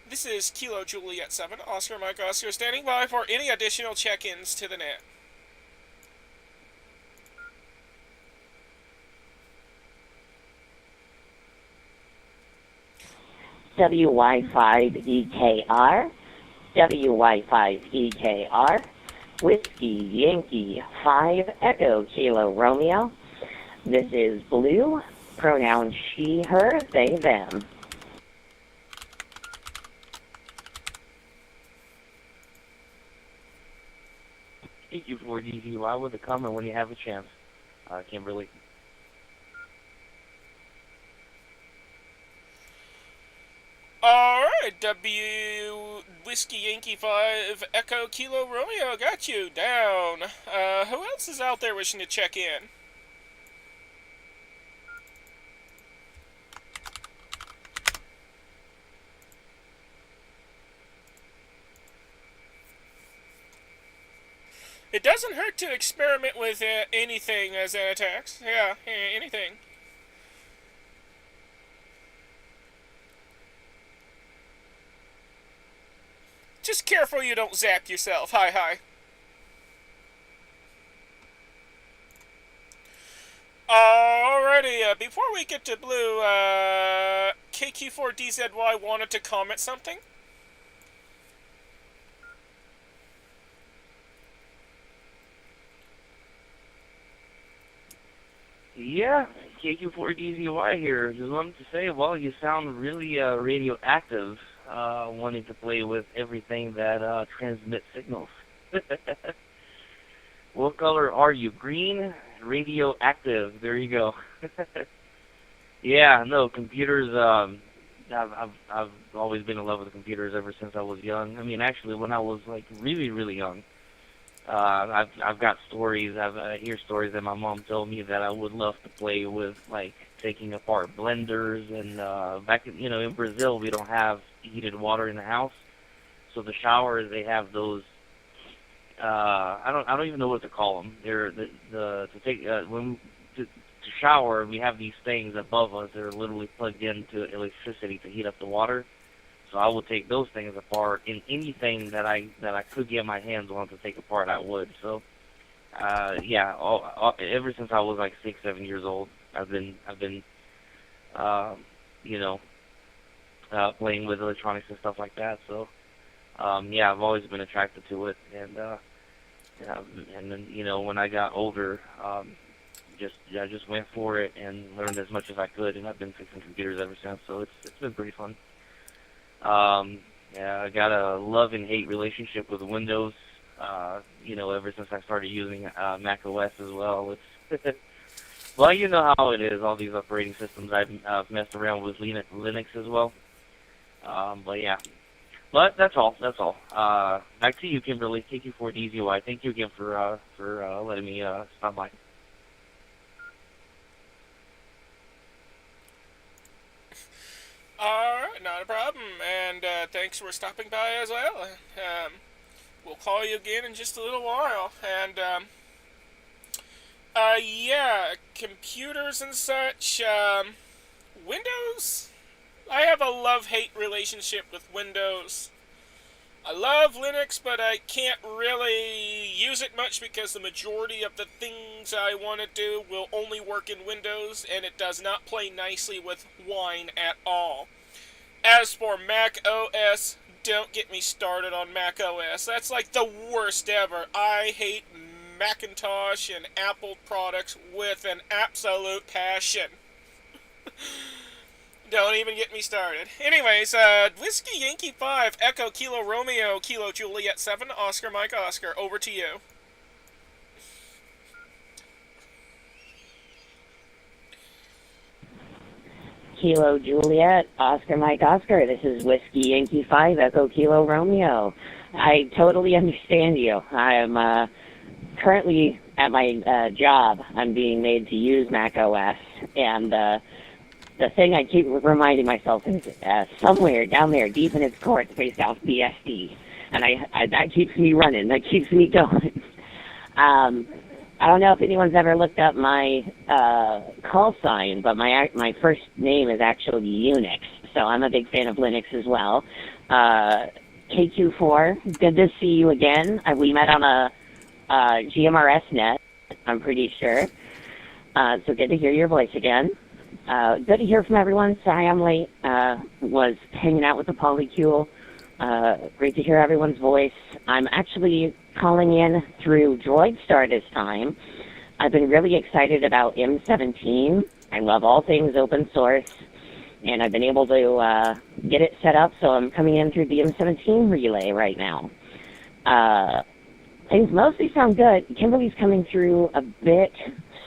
This is Kilo Juliet 7, Oscar Mike Oscar, standing by for any additional check-ins to the net. WY5EKR, WY5EKR, Whiskey Yankee 5 Echo Kilo Romeo. This is Blue, pronouns she, her, they, them. KQ4DZY with a comment when you have a chance. Kimberly. All right, W Whiskey Yankee 5 Echo Kilo Romeo, got you down. Who else is out there wishing to check in? It doesn't hurt to experiment with anything as an attacks. Yeah, anything. Just careful you don't zap yourself. Hi. Alrighty, before we get to Blue, KQ4DZY wanted to comment something? Yeah, KQ4DZY here. Just wanted to say, well, you sound really radioactive, wanting to play with everything that transmits signals. What color are you? Green? Radioactive. There you go. Yeah, no, computers, I've always been in love with computers ever since I was young. I mean, actually, when I was, like, really, really young. I've got stories. I hear stories that my mom told me that I would love to play with, like taking apart blenders. And back in Brazil, we don't have heated water in the house, so the showers they have those. I don't even know what to call them. They're to shower. We have these things above us. They're literally plugged into electricity to heat up the water. So I would take those things apart, and anything that I could get my hands on to take apart, I would. So, yeah, ever since I was like 6, 7 years old, I've been, playing with electronics and stuff like that. So, yeah, I've always been attracted to it, and then when I got older, I just went for it and learned as much as I could, and I've been fixing computers ever since. So it's been pretty fun. Yeah, I got a love and hate relationship with Windows, ever since I started using Mac OS as well. It's well, you know how it is, all these operating systems. I've messed around with Linux as well. But yeah. But that's all. Back to you, Kimberly. KQ4DZY. Thank you again for letting me stop by. Alright, not a problem, and thanks for stopping by as well. We'll call you again in just a little while, and yeah, computers and such, Windows, I have a love-hate relationship with Windows. I love Linux, but I can't really use it much because the majority of the things I want to do will only work in Windows, and it does not play nicely with Wine at all. As for Mac OS, don't get me started on Mac OS. That's like the worst ever. I hate Macintosh and Apple products with an absolute passion. Don't even get me started. Anyways, Whiskey Yankee 5, Echo Kilo Romeo, Kilo Juliet 7, Oscar Mike Oscar, over to you. Kilo Juliet, Oscar Mike Oscar. This is Whiskey Yankee 5, Echo Kilo Romeo. I totally understand you. I am currently at my job. I'm being made to use Mac OS, and the thing I keep reminding myself is somewhere down there, deep in its core, it's based off BSD, and I that keeps me running. That keeps me going. I don't know if anyone's ever looked up my call sign, but my first name is actually Unix, so I'm a big fan of Linux as well. KQ4, good to see you again. We met on a GMRS net, I'm pretty sure. So good to hear your voice again. Good to hear from everyone. Sorry I'm late. Was hanging out with the Polycule. Great to hear everyone's voice. I'm actually calling in through DroidStar this time. I've been really excited about M17. I love all things open source, and I've been able to get it set up, so I'm coming in through the M17 relay right now. Things mostly sound good. Kimberly's coming through a bit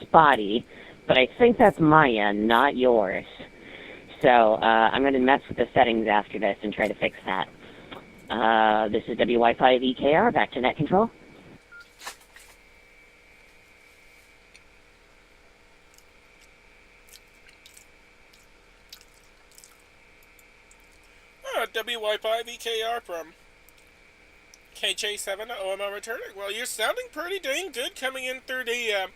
spotty, but I think that's my end, not yours. So I'm going to mess with the settings after this and try to fix that. This is WY5EKR, back to net control. WY5EKR from KJ7 OMO returning. Well, you're sounding pretty dang good coming in through the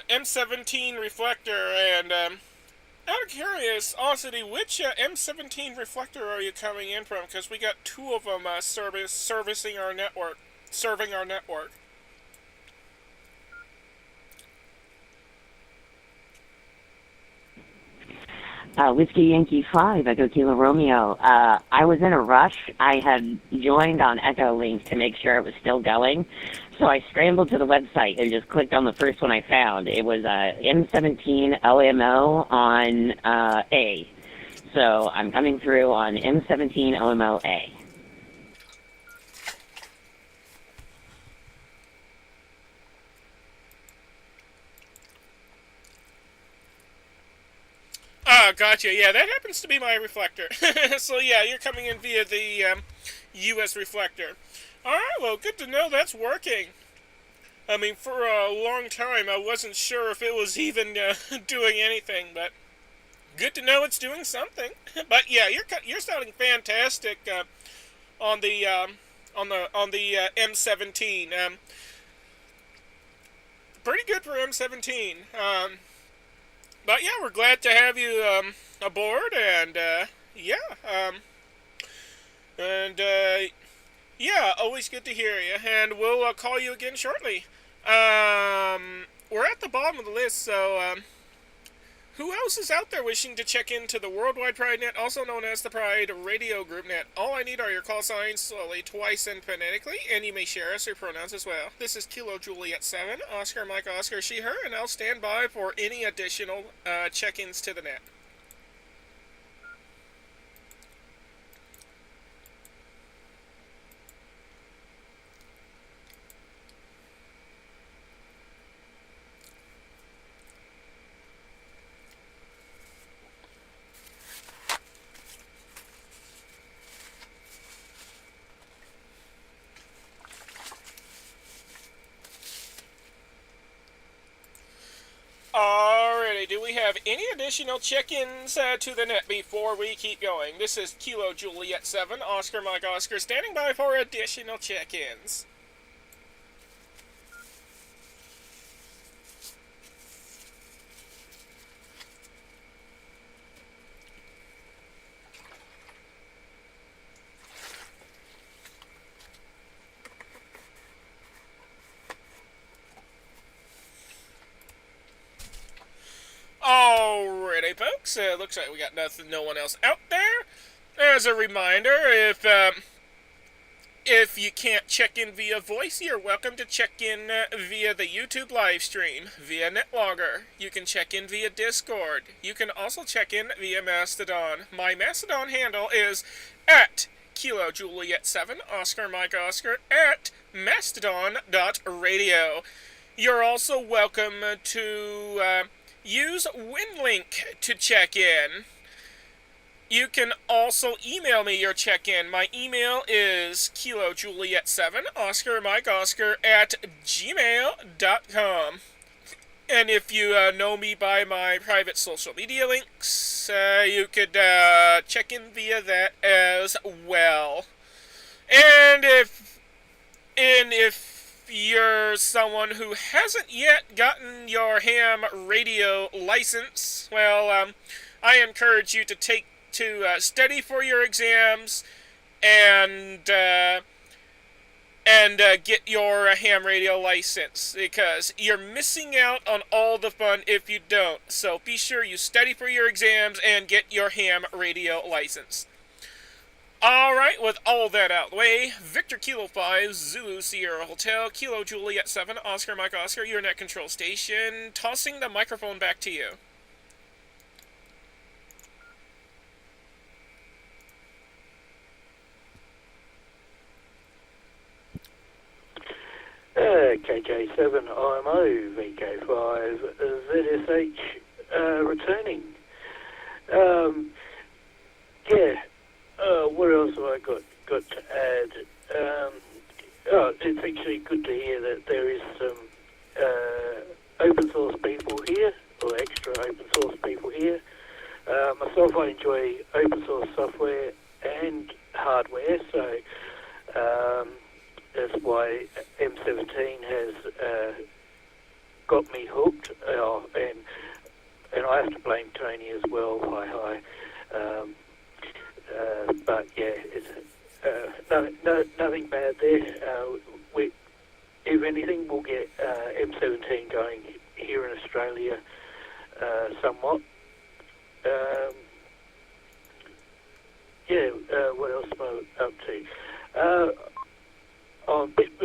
M17 reflector, and out of curiosity, which M17 reflector are you coming in from? Because we got two of them serving our network. Whiskey Yankee 5, Echo Kilo Romeo. I was in a rush. I had joined on Echo Link to make sure it was still going. So I scrambled to the website and just clicked on the first one I found. It was M17 OMO on A. So I'm coming through on M17 OMO A. Gotcha. Yeah, that happens to be my reflector. So yeah, you're coming in via the US reflector. Alright, well, good to know that's working. I mean, for a long time, I wasn't sure if it was even doing anything, but good to know it's doing something. But yeah, you're sounding fantastic on the M17. Pretty good for M17. But yeah, we're glad to have you aboard, and yeah, always good to hear you, and we'll call you again shortly. We're at the bottom of the list, so who else is out there wishing to check into the Worldwide Pride Net, also known as the Pride Radio Group Net? All I need are your call signs slowly, twice and phonetically, and you may share us your pronouns as well. This is Kilo Juliet 7, Oscar Mike Oscar she her, and I'll stand by for any additional check-ins to the net. Alrighty, do we have any additional check-ins to the net before we keep going? This is Kilo Juliet 7, Oscar Mike Oscar, standing by for additional check-ins. Alrighty, folks. Looks like we got no one else out there. As a reminder, if you can't check in via voice, you're welcome to check in via the YouTube live stream, via NetLogger. You can check in via Discord. You can also check in via Mastodon. My Mastodon handle is at Kilo Juliet 7, Oscar Mike Oscar, at mastodon.radio. You're also welcome to use WinLink to check in. You can also email me your check-in. My email is kilojuliet7, Oscar Mike Oscar, at gmail.com. And if you know me by my private social media links, you could check in via that as well. And if you're someone who hasn't yet gotten your ham radio license, well, I encourage you to study for your exams and get your ham radio license, because you're missing out on all the fun if you don't. So be sure you study for your exams and get your ham radio license. Alright, with all that out of the way, Victor Kilo 5, Zulu Sierra Hotel, Kilo Juliet 7, Oscar Mike Oscar, your net control station, tossing the microphone back to you. Okay, KJ7 IMO VK5 ZSH returning. What else have I got to add? It's actually good to hear that there is some open source people here, or extra open source people here. Myself, I enjoy open source software and hardware, so that's why M17 has got me hooked, and I have to blame Tony as well. Hi. But yeah, it's nothing bad there. If anything, we'll get M17 going here in Australia somewhat. What else am I up to? I'm a bit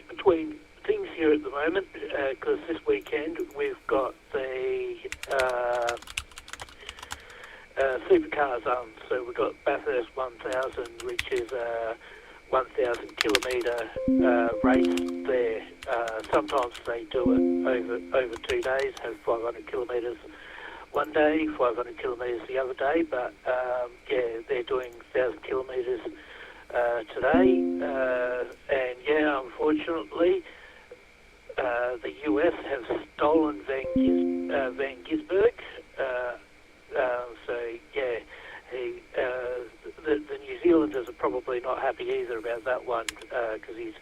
between things here at the moment, because this weekend we've got the supercars on. So we've got Bathurst 1000, which is a 1,000 kilometre race there. Sometimes they do it over 2 days, have 500 kilometres one day, 500 kilometres the other day, but they're doing 1,000 kilometres today, and unfortunately the US have stolen Van Gisberg, the New Zealanders are probably not happy either about that one, because he's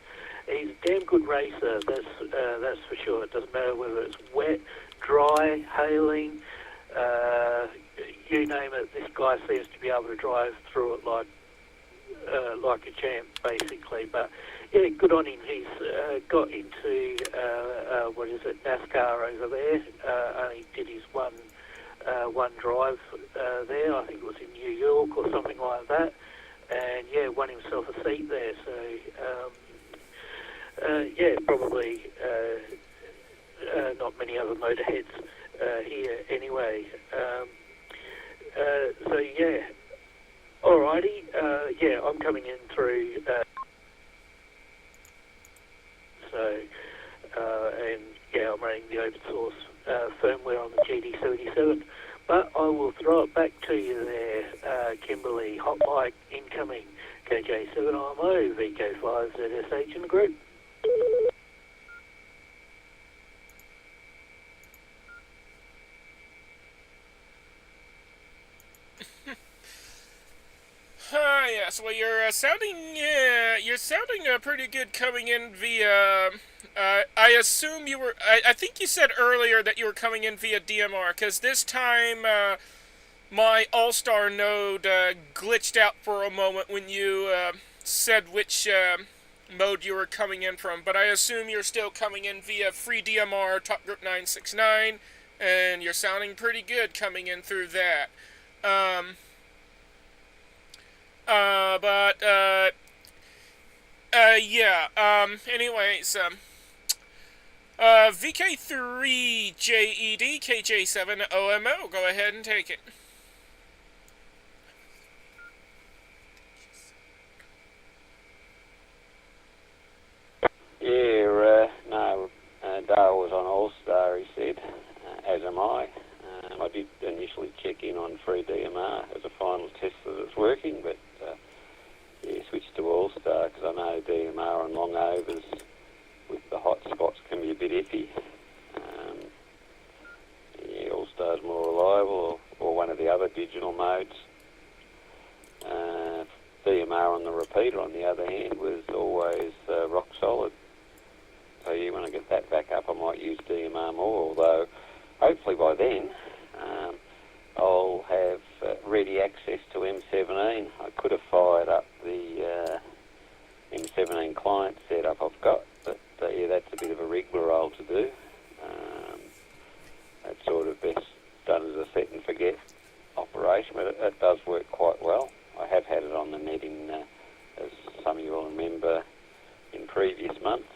a damn good racer, that's for sure. It doesn't matter whether it's wet, dry, hailing, you name it, this guy seems to be able to drive through it like a champ, basically. But yeah, good on him. He's got into NASCAR over there. Only did his one drive there. I think it was in New York or something like that. And won himself a seat there. So probably not many other motorheads here anyway. Alrighty, I'm coming in through, I'm running the open source firmware on the GD77, but I will throw it back to you there, Kimberly. Hot mic incoming, KJ7IMO, VK5 ZSH in the group. Yes. Well, you're sounding pretty good coming in via. I assume you were. I think you said earlier that you were coming in via DMR, because this time my All-Star node glitched out for a moment when you said which mode you were coming in from. But I assume you're still coming in via free DMR Top Group 969, and you're sounding pretty good coming in through that. Anyways, VK3JED KJ7 OMO, go ahead and take it. Dale was on All-Star, he said, as am I. I did initially check in on free DMR as a final test that it's working, but switched to All-Star because I know DMR on long overs with the hot spots can be a bit iffy. All-Star's more reliable, or one of the other digital modes. DMR on the repeater, on the other hand, was always rock solid. So when I get that back up, I might use DMR more, although hopefully by then I'll have ready access to M17. I could have fired up the M17 client setup I've got, but that's a bit of a rigmarole to do. That's sort of best done as a set and forget operation, but it does work quite well. I have had it on the net as some of you will remember, in previous months,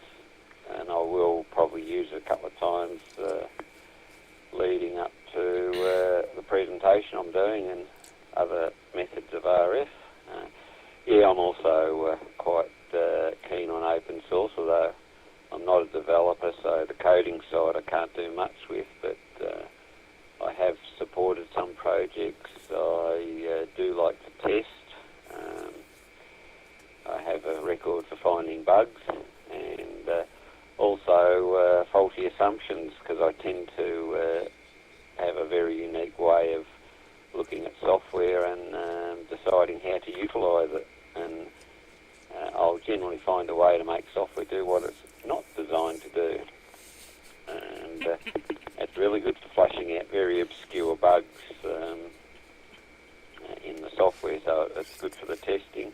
and I will probably use it a couple of times leading up to the presentation I'm doing and other methods of RF. I'm also quite keen on open source, although I'm not a developer, so the coding side I can't do much with, but I have supported some projects. I do like to test. I have a record for finding bugs and also faulty assumptions, because I tend to have a very unique way of looking at software and deciding how to utilise it. And I'll generally find a way to make software do what it's not designed to do. And it's really good for flushing out very obscure bugs in the software, so it's good for the testing.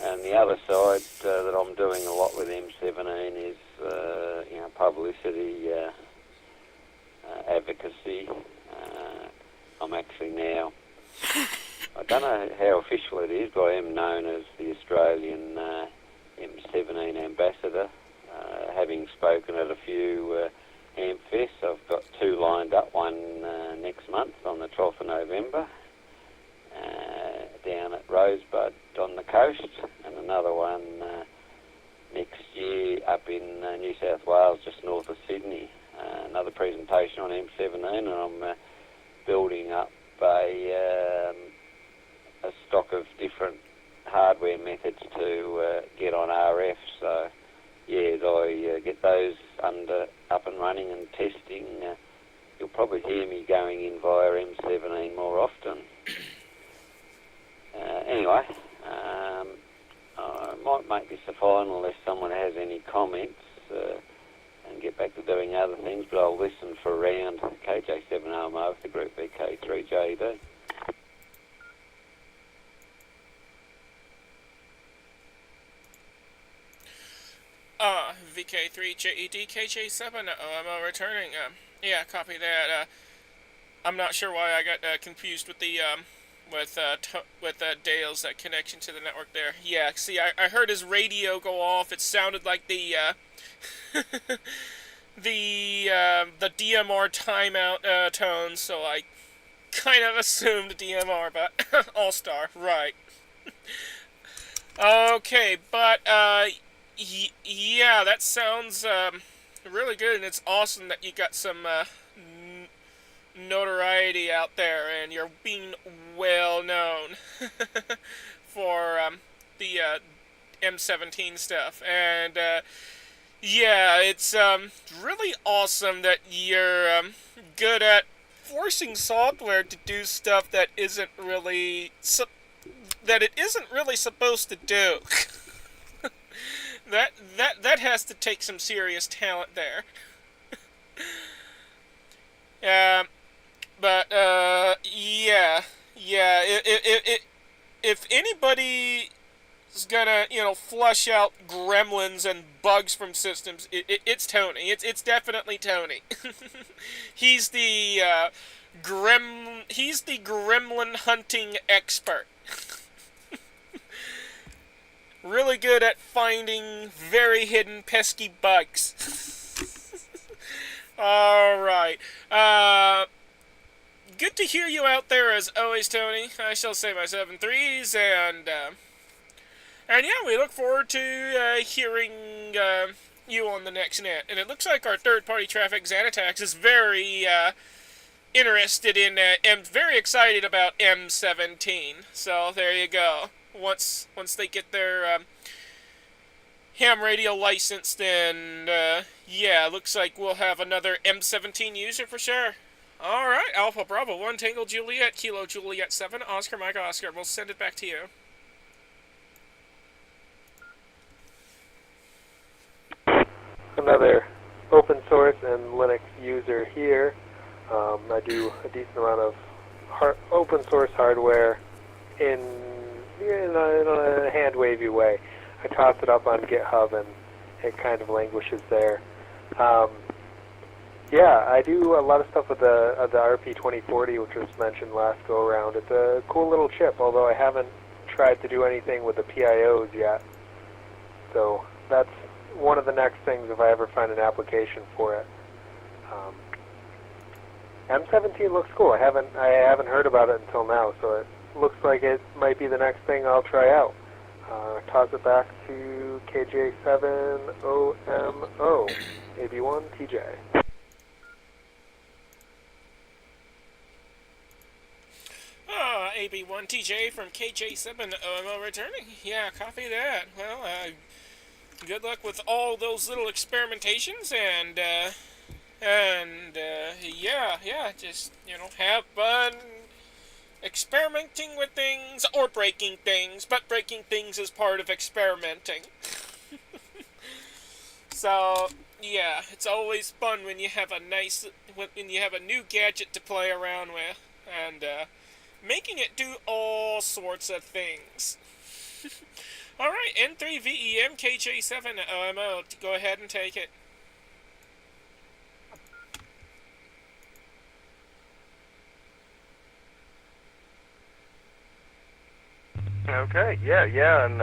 And the other side that I'm doing a lot with M17 is publicity, advocacy. I'm actually now, I don't know how official it is, but I am known as the Australian M17 ambassador, having spoken at a few AmpFests. I've got 2 lined up, one next month on the 12th of November down at Rosebud on the coast, and another one next year up in New South Wales, just north of Sydney. Another presentation on M17, and I'm building up a stock of different hardware methods to get on RF. So, yeah, as I get those up and running and testing, you'll probably hear me going in via M17 more often. Anyway, I might make this a final unless someone has any comments and get back to doing other things, but I'll listen for around KJ7RMO with the group VK3JD. VK3JED KJ7OMO returning. Yeah, copy that. I'm not sure why I got confused with the with Dale's connection to the network there. Yeah, see, I heard his radio go off. It sounded like the the DMR timeout tone, so I kind of assumed DMR, but All-Star, right. Okay, but yeah, that sounds really good, and it's awesome that you got some notoriety out there, and you're being well known for the M17 stuff. And yeah, it's really awesome that you're good at forcing software to do stuff that isn't really it isn't really supposed to do. That has to take some serious talent there. But yeah. If anybody is gonna, flush out gremlins and bugs from systems, it's Tony. It's definitely Tony. He's the gremlin hunting expert. Really good at finding very hidden pesky bugs. Alright. Good to hear you out there as always, Tony. I shall say my 7-3s, and yeah, we look forward to hearing you on the next net. And it looks like our third-party traffic, Xanatax, is very interested in, and very excited about M17. So there you go. Once they get their ham radio license, then yeah, looks like we'll have another M17 user for sure. Alright, Alpha Bravo 1 Tango Juliet, Kilo Juliet 7, Oscar Mike Oscar. We'll send it back to you. Another open source and Linux user here. I do a decent amount of open source hardware in a hand-wavy way. I toss it up on GitHub and it kind of languishes there. Yeah, I do a lot of stuff with the RP2040, which was mentioned last go-around. It's a cool little chip, although I haven't tried to do anything with the PIOs yet. So that's one of the next things if I ever find an application for it. M17 looks cool. I haven't heard about it until now, so it looks like it might be the next thing I'll try out. Toss it back to KJ7OMO, AB1 TJ. AB1TJ from KJ7OMO returning. Yeah, copy that. Well, good luck with all those little experimentations, yeah, just, have fun experimenting with things, or breaking things, but breaking things is part of experimenting. So, yeah, it's always fun when you have a new gadget to play around with, and, making it do all sorts of things. Alright, N3VEM KJ7OMO, go ahead and take it. Okay, yeah, and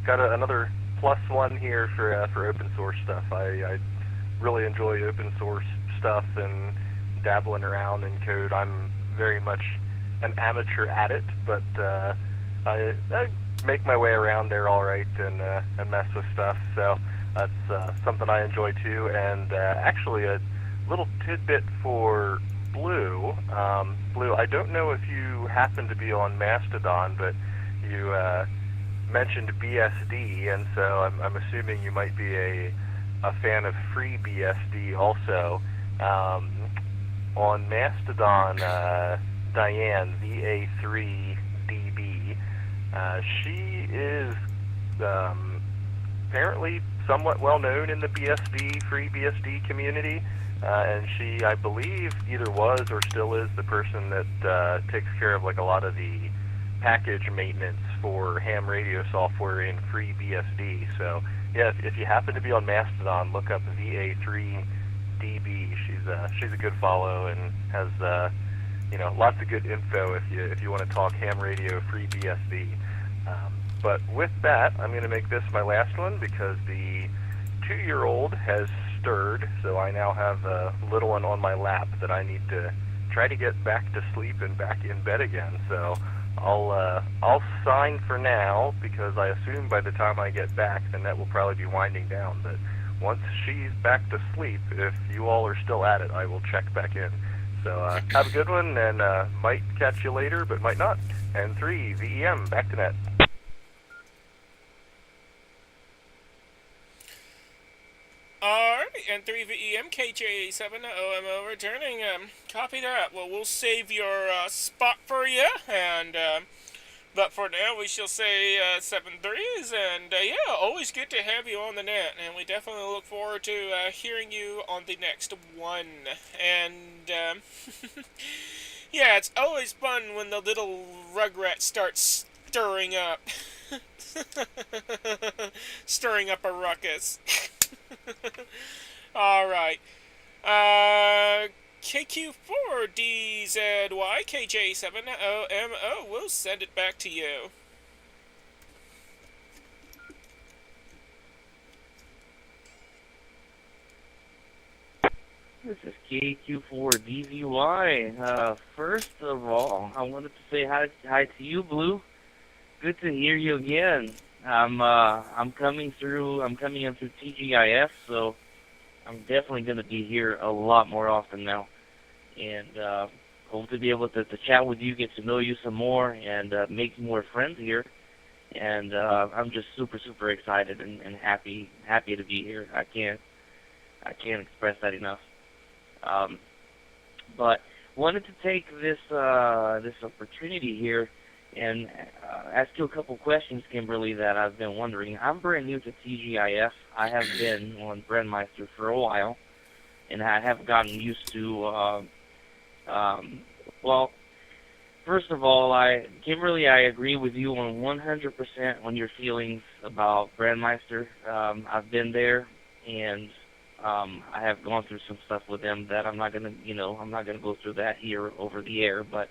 got another +1 here for open source stuff. I really enjoy open source stuff and dabbling around in code. I'm very much an amateur at it, but I make my way around there all right and mess with stuff. So that's something I enjoy too. And actually, a little tidbit for Blue. Blue, I don't know if you happen to be on Mastodon, but you mentioned BSD, and so I'm assuming you might be a fan of FreeBSD also. On Mastodon, Diane, VA3DB, she is apparently somewhat well known in the FreeBSD community, and she, I believe, either was or still is the person that takes care of like a lot of the package maintenance for ham radio software in FreeBSD. So yeah, if you happen to be on Mastodon, look up VA3DB. She's a good follow and has lots of good info if you want to talk ham radio FreeBSD. But with that, I'm going to make this my last one because the 2-year-old has stirred, so I now have a little one on my lap that I need to try to get back to sleep and back in bed again. So I'll sign for now because I assume by the time I get back, the net will probably be winding down. But once she's back to sleep, if you all are still at it, I will check back in. So have a good one, and might catch you later, but might not. N3 VEM, back to net. Alright, N3VEM KJ7OMO returning. Copy that. Well, we'll save your spot for you, and but for now we shall say 7 threes, and yeah, always good to have you on the net, and we definitely look forward to hearing you on the next one. And yeah, it's always fun when the little rugrat starts stirring up stirring up a ruckus. Alright. KQ4DZY KJ7OMO, we'll send it back to you. This is KQ4DZY. First of all, I wanted to say hi to you, Blue. Good to hear you again. I'm coming in through TGIF, so I'm definitely going to be here a lot more often now. And hope to be able to chat with you, get to know you some more, and make more friends here. And I'm just super, super excited and happy to be here. I can't express that enough. But wanted to take this opportunity here and ask you a couple questions, Kimberly, that I've been wondering. I'm brand new to TGIF. I have been on Brandmeister for a while, and I have gotten used to, well, first of all, Kimberly, I agree with you on 100% on your feelings about Brandmeister. I've been there, and I have gone through some stuff with them that I'm not gonna go through that here over the air, but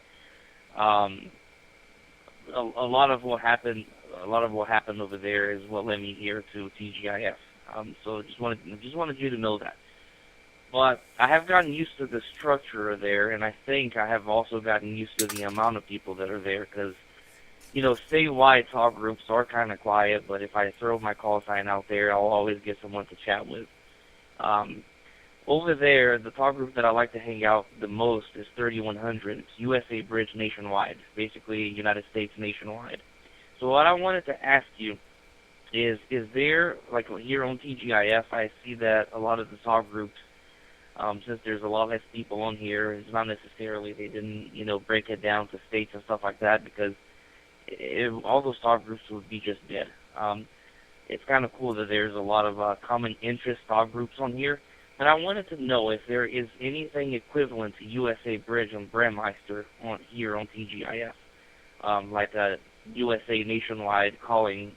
a lot of what happened over there is what led me here to TGIF. So just wanted you to know that. But I have gotten used to the structure there, and I think I have also gotten used to the amount of people that are there, because statewide talk groups are kind of quiet, but if I throw my call sign out there, I'll always get someone to chat with. Over there, the talk group that I like to hang out the most is 3100. It's USA Bridge Nationwide, basically United States nationwide. So what I wanted to ask you is there, like here on TGIF, I see that a lot of the talk groups, since there's a lot less people on here, it's not necessarily they didn't, break it down to states and stuff like that, because all those talk groups would be just dead. It's kind of cool that there's a lot of common interest talk groups on here, but I wanted to know if there is anything equivalent to USA Bridge and Brandmeister here on TGIF, like a USA Nationwide calling,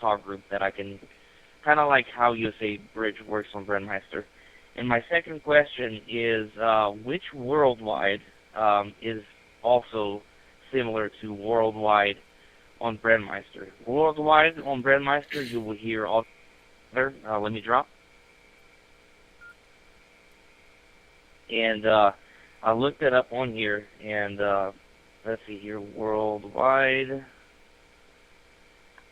talk group that I can, kind of like how USA Bridge works on Brandmeister. And my second question is, which worldwide is also similar to worldwide on Brandmeister? Worldwide on Brandmeister, you will hear all. Let me drop. And I looked it up on here, and let's see here, worldwide.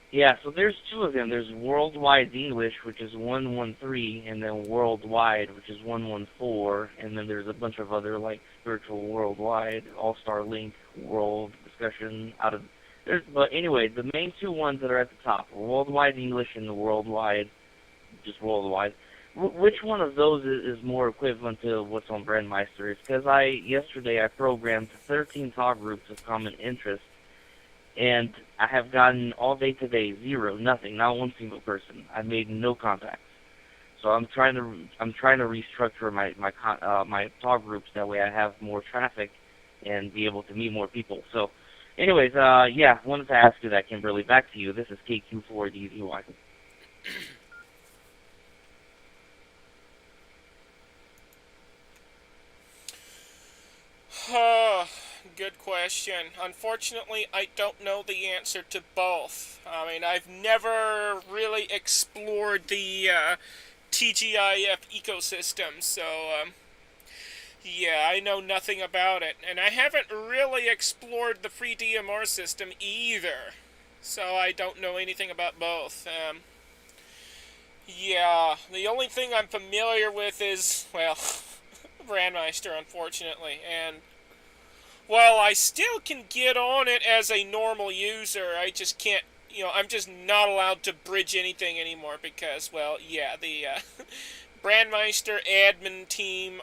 Yeah, so there's two of them. There's Worldwide English, which is 113, and then Worldwide, which is 114, and then there's a bunch of other, like Spiritual Worldwide, All-Star Link, World Discussion, but anyway, the main two ones that are at the top, Worldwide English and the Worldwide, just Worldwide. Which one of those is more equivalent to what's on Brandmeister? It's because yesterday I programmed 13 talk groups of common interest, and I have gotten all day today nothing, not one single person. I've made no contacts. So I'm trying to restructure my talk groups, that way I have more traffic and be able to meet more people. So, anyways, yeah, wanted to ask you that, Kimberly. Back to you. This is KQ4DZY. Good question. Unfortunately, I don't know the answer to both. I mean, I've never really explored the TGIF ecosystem, so yeah, I know nothing about it. And I haven't really explored the free DMR system either, so I don't know anything about both. Yeah, the only thing I'm familiar with is, well, Brandmeister, unfortunately, and while I still can get on it as a normal user, I just can't, I'm just not allowed to bridge anything anymore because, well, yeah, the Brandmeister admin team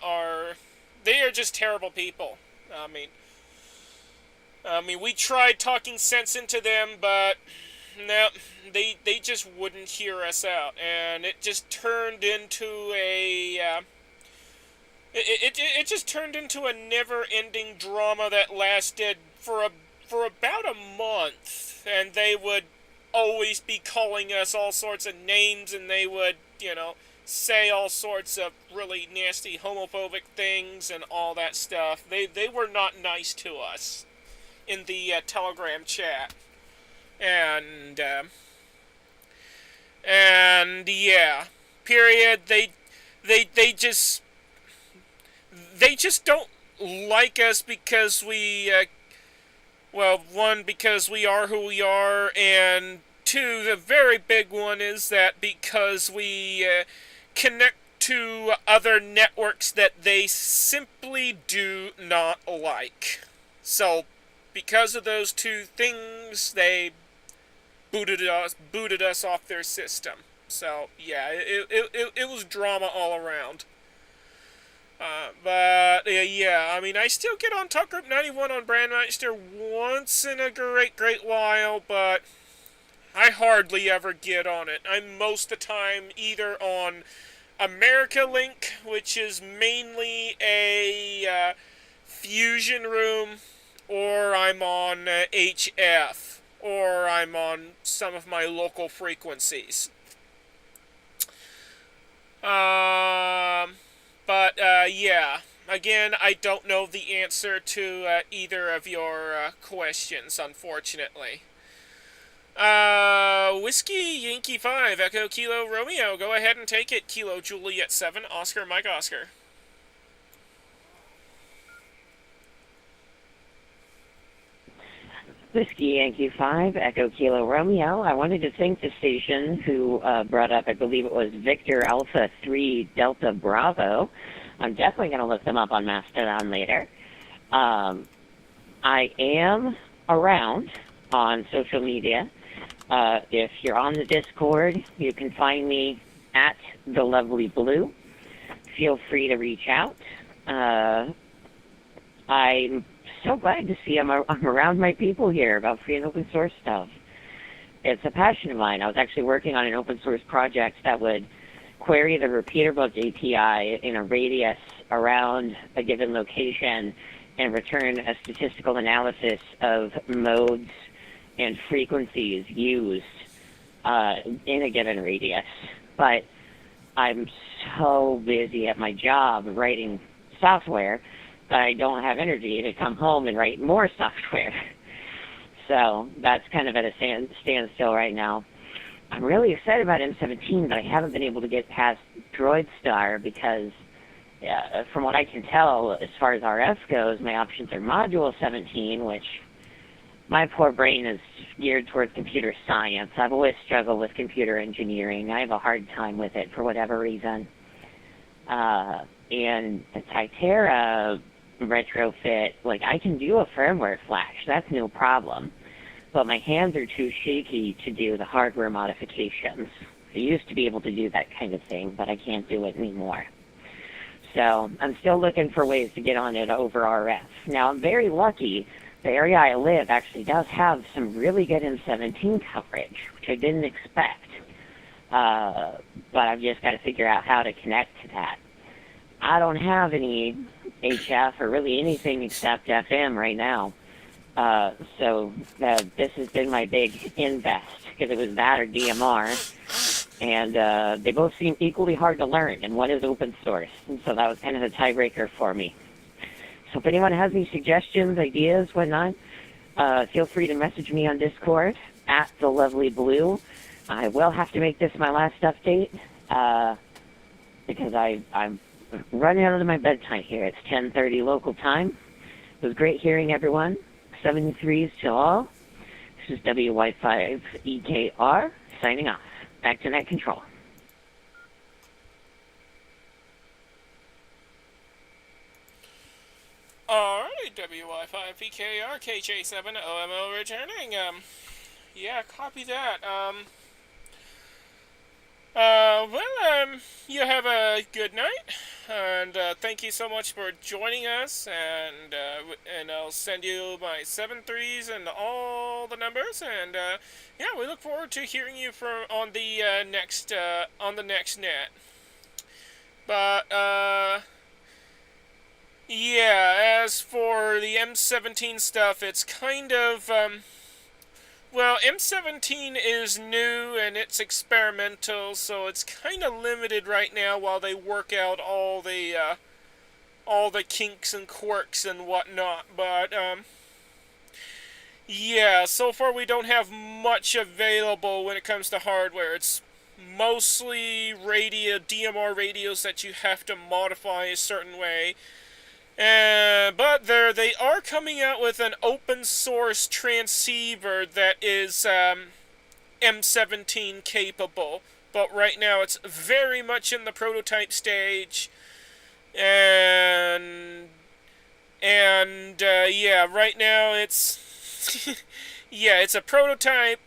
they are just terrible people. I mean, we tried talking sense into them, but no, they just wouldn't hear us out, and it just turned into a It just turned into a never-ending drama that lasted for about a month, and they would always be calling us all sorts of names, and they would, say all sorts of really nasty homophobic things and all that stuff. They were not nice to us in the Telegram chat, and yeah, period. They just don't like us because we, one, because we are who we are, and two, the very big one is that because we connect to other networks that they simply do not like. So, because of those two things, they booted us off their system. So, yeah, it was drama all around. But, yeah, I mean, I still get on Talk Group 91 on Brandmeister once in a great while, but I hardly ever get on it. I'm most of the time either on America Link, which is mainly a fusion room, or I'm on HF, or I'm on some of my local frequencies. But, yeah, again, I don't know the answer to either of your questions, unfortunately. Whiskey Yankee 5, Echo Kilo Romeo, go ahead and take it. Kilo Juliet 7, Oscar Mike Oscar. Whiskey Yankee 5, Echo Kilo Romeo. I wanted to thank the station who brought up, I believe it was Victor Alpha 3 Delta Bravo. I'm definitely going to look them up on Mastodon later. I am around on social media. If you're on the Discord, you can find me at The Lovely Blue. Feel free to reach out. I'm so glad to see I'm around my people here about free and open source stuff. It's a passion of mine. I was actually working on an open source project that would query the RepeaterBook API in a radius around a given location and return a statistical analysis of modes and frequencies used in a given radius. But I'm so busy at my job writing software that I don't have energy to come home and write more software. So that's kind of at a standstill right now. I'm really excited about M17, but I haven't been able to get past DroidStar because, from what I can tell, as far as RF goes, my options are Module 17, which my poor brain is geared towards computer science. I've always struggled with computer engineering. I have a hard time with it for whatever reason. And the Tytera retrofit, like, I can do a firmware flash. That's no problem. But my hands are too shaky to do the hardware modifications. I used to be able to do that kind of thing, but I can't do it anymore. So I'm still looking for ways to get on it over RF. Now, I'm very lucky. The area I live actually does have some really good M17 coverage, which I didn't expect. But I've just got to figure out how to connect to that. I don't have any HF or really anything except FM right now. So this has been my big invest, because it was that or DMR. And they both seem equally hard to learn, and one is open source. And so that was kind of a tiebreaker for me. So if anyone has any suggestions, ideas, whatnot, feel free to message me on Discord at The Lovely Blue. I will have to make this my last update because I'm running out of my bedtime here. It's 10:30 local time. It was great hearing everyone. 73s to all. This is WY5EKR signing off. Back to net control. Alright, WY5PKR, KJ7OMO returning. Yeah, copy that. You have a good night, and thank you so much for joining us, and I'll send you my 7-3s and all the numbers, and yeah, we look forward to hearing you on the next net. But yeah, as for the M17 stuff, it's kind of well, M17 is new and it's experimental, so it's kind of limited right now while they work out all the kinks and quirks and whatnot. But yeah, so far we don't have much available when it comes to hardware. It's mostly DMR radios that you have to modify a certain way. But they are coming out with an open source transceiver that is M17 capable. But right now it's very much in the prototype stage. And yeah, right now it's yeah, it's a prototype.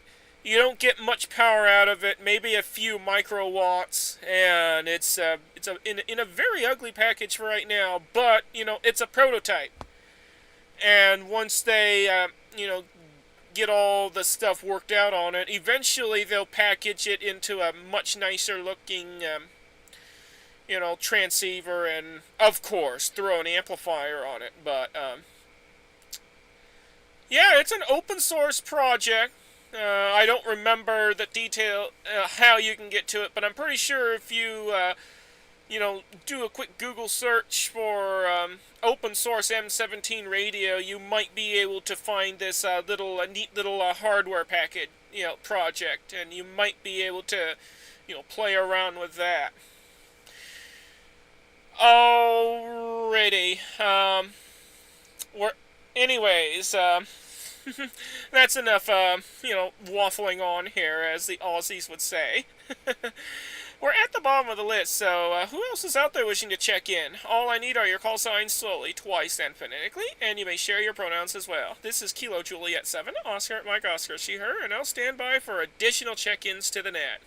You don't get much power out of it, maybe a few microwatts, and it's in a very ugly package for right now. But you know, it's a prototype, and once they get all the stuff worked out on it, eventually they'll package it into a much nicer looking transceiver, and of course throw an amplifier on it. But yeah, it's an open source project. I don't remember the detail, how you can get to it, but I'm pretty sure if you, do a quick Google search for open source M17 radio, you might be able to find this neat little hardware package, project, and you might be able to, play around with that. Alrighty. Anyways, That's enough, waffling on here, as the Aussies would say. We're at the bottom of the list, so who else is out there wishing to check in? All I need are your call signs slowly, twice, and phonetically, and you may share your pronouns as well. This is Kilo Juliet 7, Oscar Mike Oscar, she, her, and I'll stand by for additional check-ins to the net.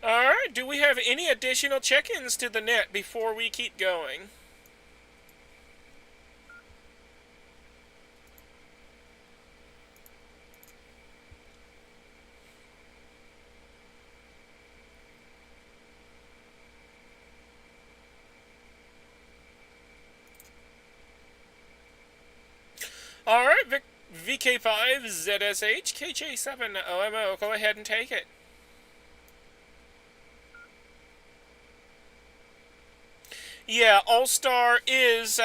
Alright, do we have any additional check-ins to the net before we keep going? Alright, VK5ZSH, KJ7OMO, go ahead and take it. Yeah, All-Star is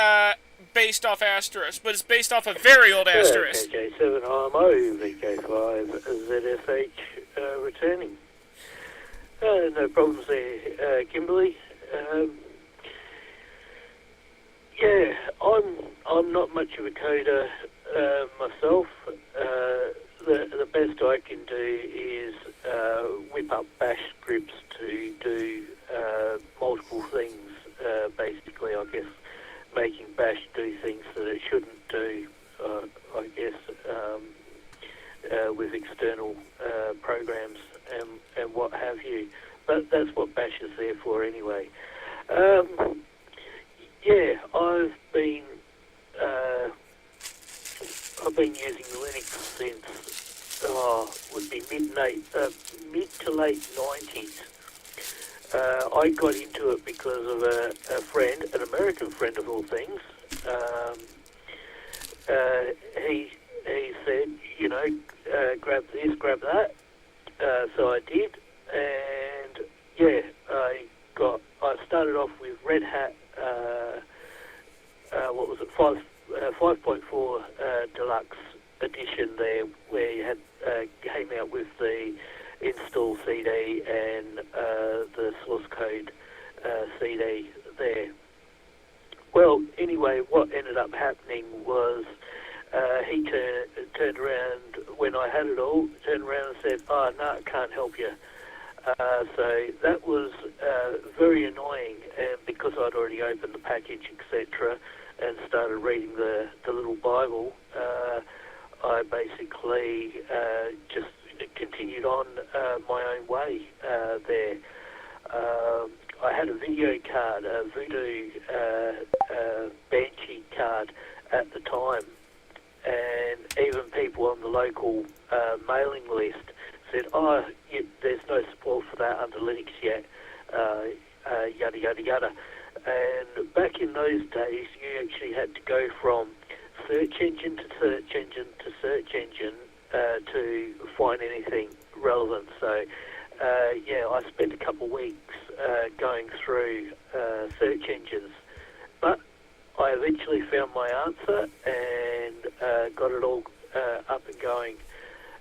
based off Asterisk, but it's based off a very old Asterisk. KJ7IMO, VK5ZSH returning. No problems there, Kimberly. Yeah, I'm not much of a coder myself. The best I can do is whip up bash scripts to do multiple things. Basically, I guess making bash do things that it shouldn't do. I guess with external programs and what have you. But that's what bash is there for anyway. Yeah, I've been using Linux since would be mid to late 90s. I got into it because of a friend, an American friend of all things. He said, grab this, grab that. So I did, and yeah, I started off with Red Hat. What was it? 5.4 Deluxe Edition there, where you had came out with the install CD and the source code CD there. Well, anyway, what ended up happening was he turned around when I had it all, turned around and said, "Oh no, I can't help you." So that was very annoying, and because I'd already opened the package, etc., and started reading the little Bible, I basically just continued on my own way there. I had a video card, a Voodoo Banshee card at the time, and even people on the local mailing list said, "Oh, there's no support for that under Linux yet, yada yada yada." And back in those days, you actually had to go from search engine to search engine to search engine to find anything relevant. So, yeah, I spent a couple of weeks going through search engines, but I eventually found my answer and got it all up and going,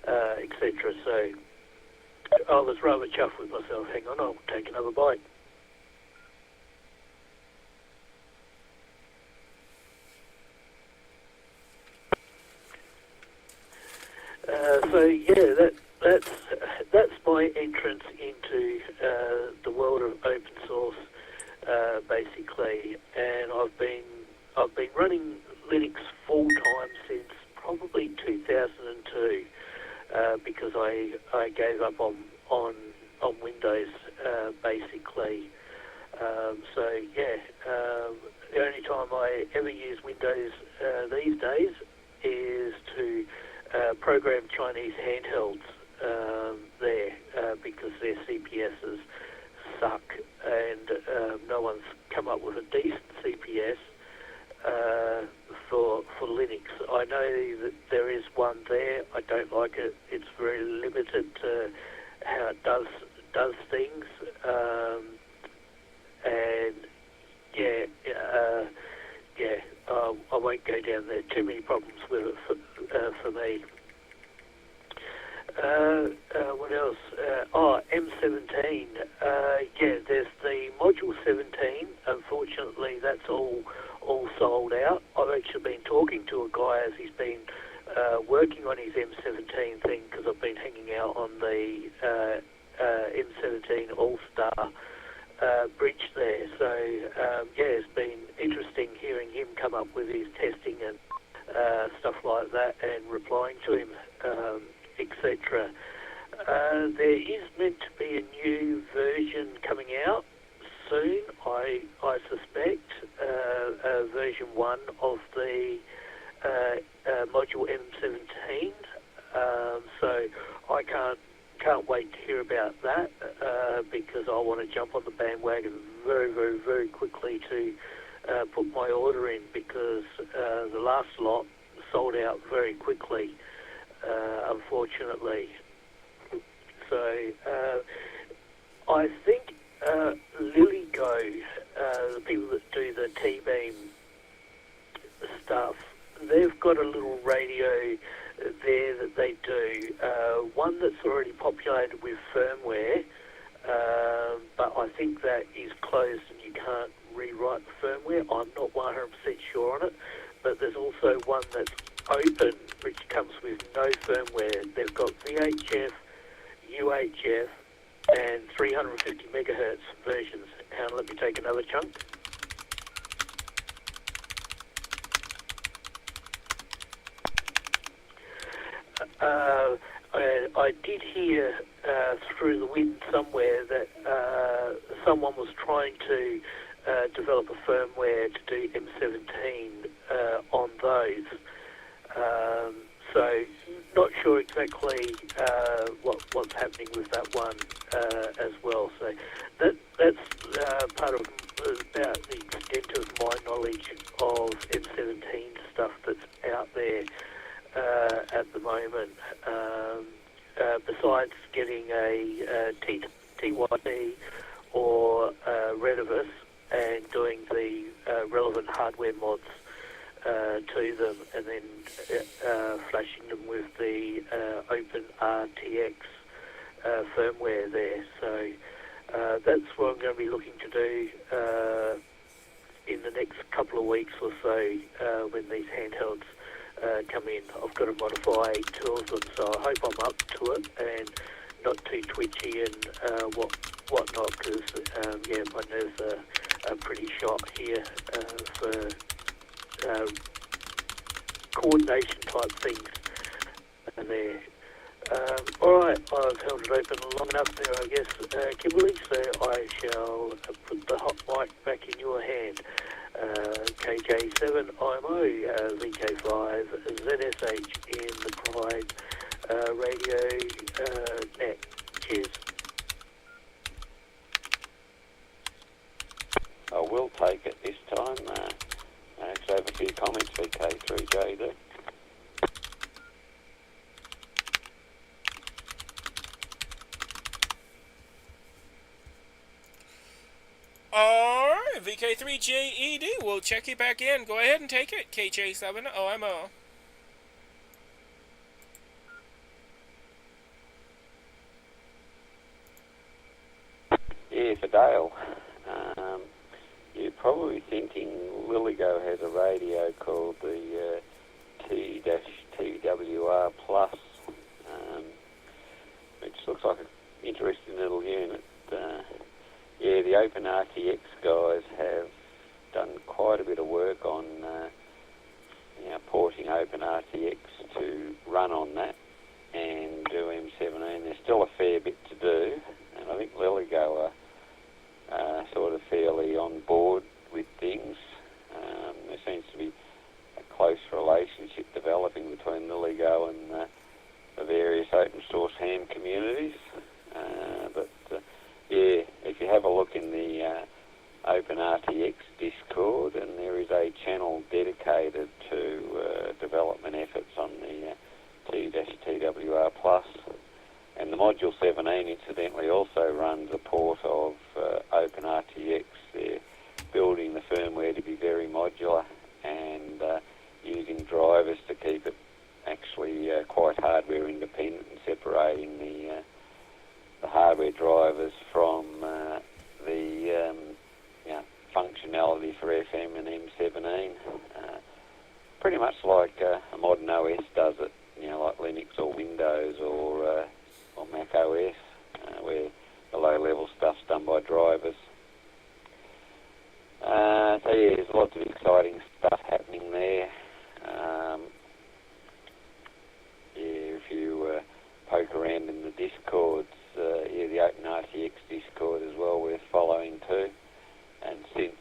etc. So I was rather chuffed with myself. Hang on, I'll take another bite. So yeah, that's my entrance into the world of open source, basically. And I've been running Linux full time since probably 2002, because I gave up on Windows, basically. So yeah, the only time I ever use Windows these days is to program Chinese handhelds there, because their CPSs suck, and no one's come up with a decent CPS for Linux. I know that there is one there. I don't like it. It's very limited to how it does things, and yeah, I won't go down there. Too many problems with it for me. What else? M17. Yeah, there's the Module 17. Unfortunately, that's all sold out. I've actually been talking to a guy as he's been working on his M17 thing, because I've been hanging out on the M17 All-Star bridge there. So, yeah, it's been interesting hearing him come up with his testing and stuff like that, and replying to him, etc. There is meant to be a new version coming out soon, I suspect, version 1 of the Module M17. So I can't wait to hear about that, because I want to jump on the bandwagon very, very, very quickly to put my order in, because the last lot sold out very quickly, unfortunately. So I think LilyGo, the people that do the T-Beam stuff, they've got a little radio there that they do, one that's already populated with firmware, but I think that is closed and you can't rewrite the firmware. I'm not 100% sure on it, but there's also one that's open, which comes with no firmware. They've got VHF, UHF, and 350 megahertz versions. And let me take another chunk. I did hear through the wind somewhere that someone was trying to develop a firmware to do M17 on those. So not sure exactly what's happening with that one as well. So that's part of about the extent of my knowledge of M17 stuff that's out there at the moment. Besides getting a TYT or Redivus and doing the relevant hardware mods to them, and then flashing them with the Open RTX firmware there. So that's what I'm going to be looking to do in the next couple of weeks or so when these handhelds come in. I've got to modify 2 of them, so I hope I'm up to it and not too twitchy and whatnot, because yeah, my nerves are pretty shot here for coordination type things there. Alright, I've held it open long enough there, I guess, Kimberly, so I shall put the hot mic back in your hand. KJ7 IMO, VK5 ZSH in the Pride radio net. Cheers. I will take it this time. I actually have a few comments for K3J there. Alright, VK3JED, we'll check you back in. Go ahead and take it, KJ7OMO. Yeah, for Dale. You're probably thinking LilyGo has a radio called the T-TWR Plus, which looks like an interesting little unit. Yeah, the Open RTX guys have done quite a bit of work on porting Open RTX to run on that and do M17. There's still a fair bit to do, and I think LilyGo are sort of fairly on board with things. There seems to be a close relationship developing between LilyGo and the various open source ham communities. Yeah, if you have a look in the Open RTX Discord, and there is a channel dedicated to development efforts on the T-TWR Plus. And the Module 17 incidentally also runs a port of Open RTX. They're building the firmware to be very modular, and like a modern OS does it, like Linux or Windows or Mac OS, where the low-level stuff's done by drivers. So yeah, there's lots of exciting stuff happening there. Yeah, if you poke around in the Discords, the OpenRTX Discord as well, worth following too. And since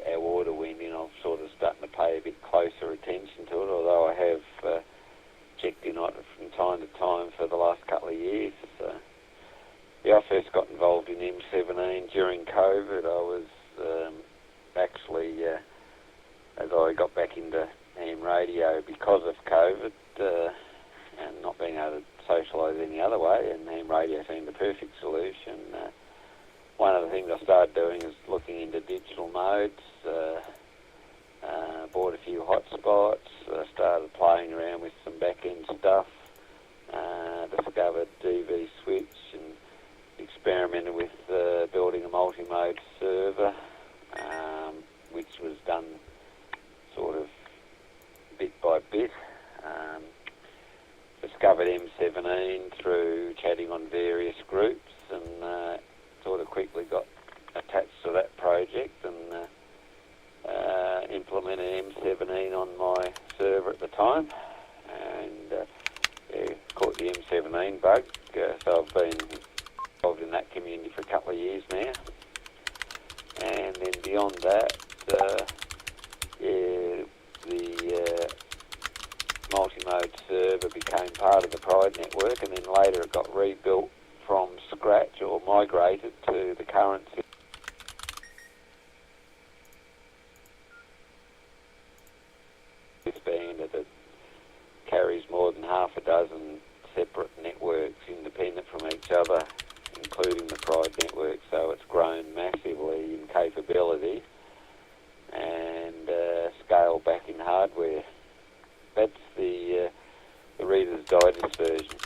our order went in, I'm sort of starting to pay a bit closer attention to it, although I have checked in on it from time to time for the last couple of years. I first got involved in M17 during COVID. I was actually, as I got back into ham radio because of COVID and not being able to socialise any other way, and ham radio seemed the perfect solution. One of the things I started doing is looking into digital modes, bought a few hotspots, started playing around with some back-end stuff, discovered DV Switch and experimented with building a multi-mode server, which was done sort of bit by bit. Discovered M17 through chatting on various groups, and sort of quickly got attached to that project and implemented M17 on my server at the time, and caught the M17 bug, so I've been involved in that community for a couple of years now. And then beyond that, the multi-mode server became part of the Pride network, and then later it got rebuilt from scratch or migrated to the current banded. It carries more than half a dozen separate networks independent from each other, including the Pride network, so it's grown massively in capability and scale back in hardware. That's the Reader's Digest version.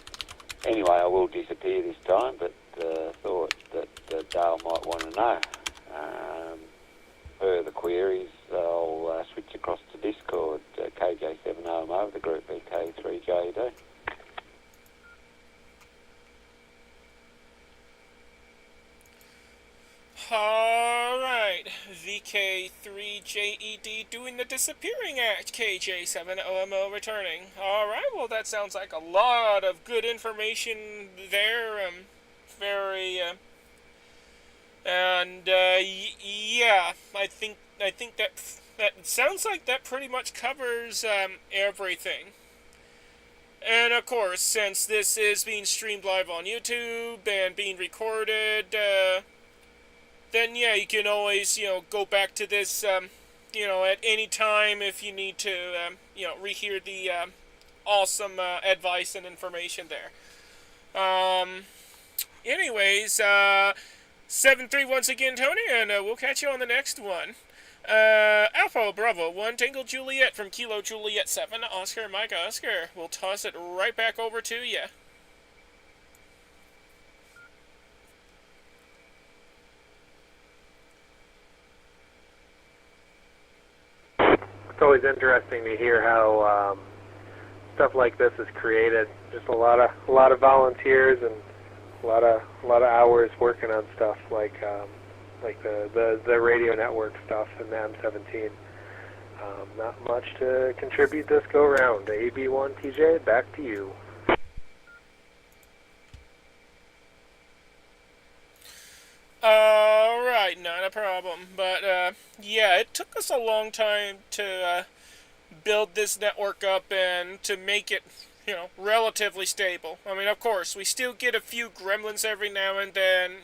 Anyway, I will disappear this time, but thought that Dale might want to know. Further queries, I'll switch across to Discord, KJ7OMO, the group BK3JD. Alright, VK3JED doing the disappearing act, KJ7OMO returning. Alright, well that sounds like a lot of good information there, yeah, I think that sounds like that pretty much covers, everything. And of course, since this is being streamed live on YouTube and being recorded, then yeah, you can always, go back to this, at any time if you need to, rehear the, awesome, advice and information there. Anyways, 7-3 once again, Tony, and we'll catch you on the next one. Alpha Bravo 1 Tango Juliet from Kilo Juliet 7 Oscar Mike Oscar. We'll toss it right back over to you. It's always interesting to hear how stuff like this is created. Just a lot of volunteers and a lot of hours working on stuff like the radio network stuff and the M17. Not much to contribute this go round. AB1TJ, back to you. Alright, not a problem. But, yeah, it took us a long time to build this network up and to make it, relatively stable. I mean, of course, we still get a few gremlins every now and then,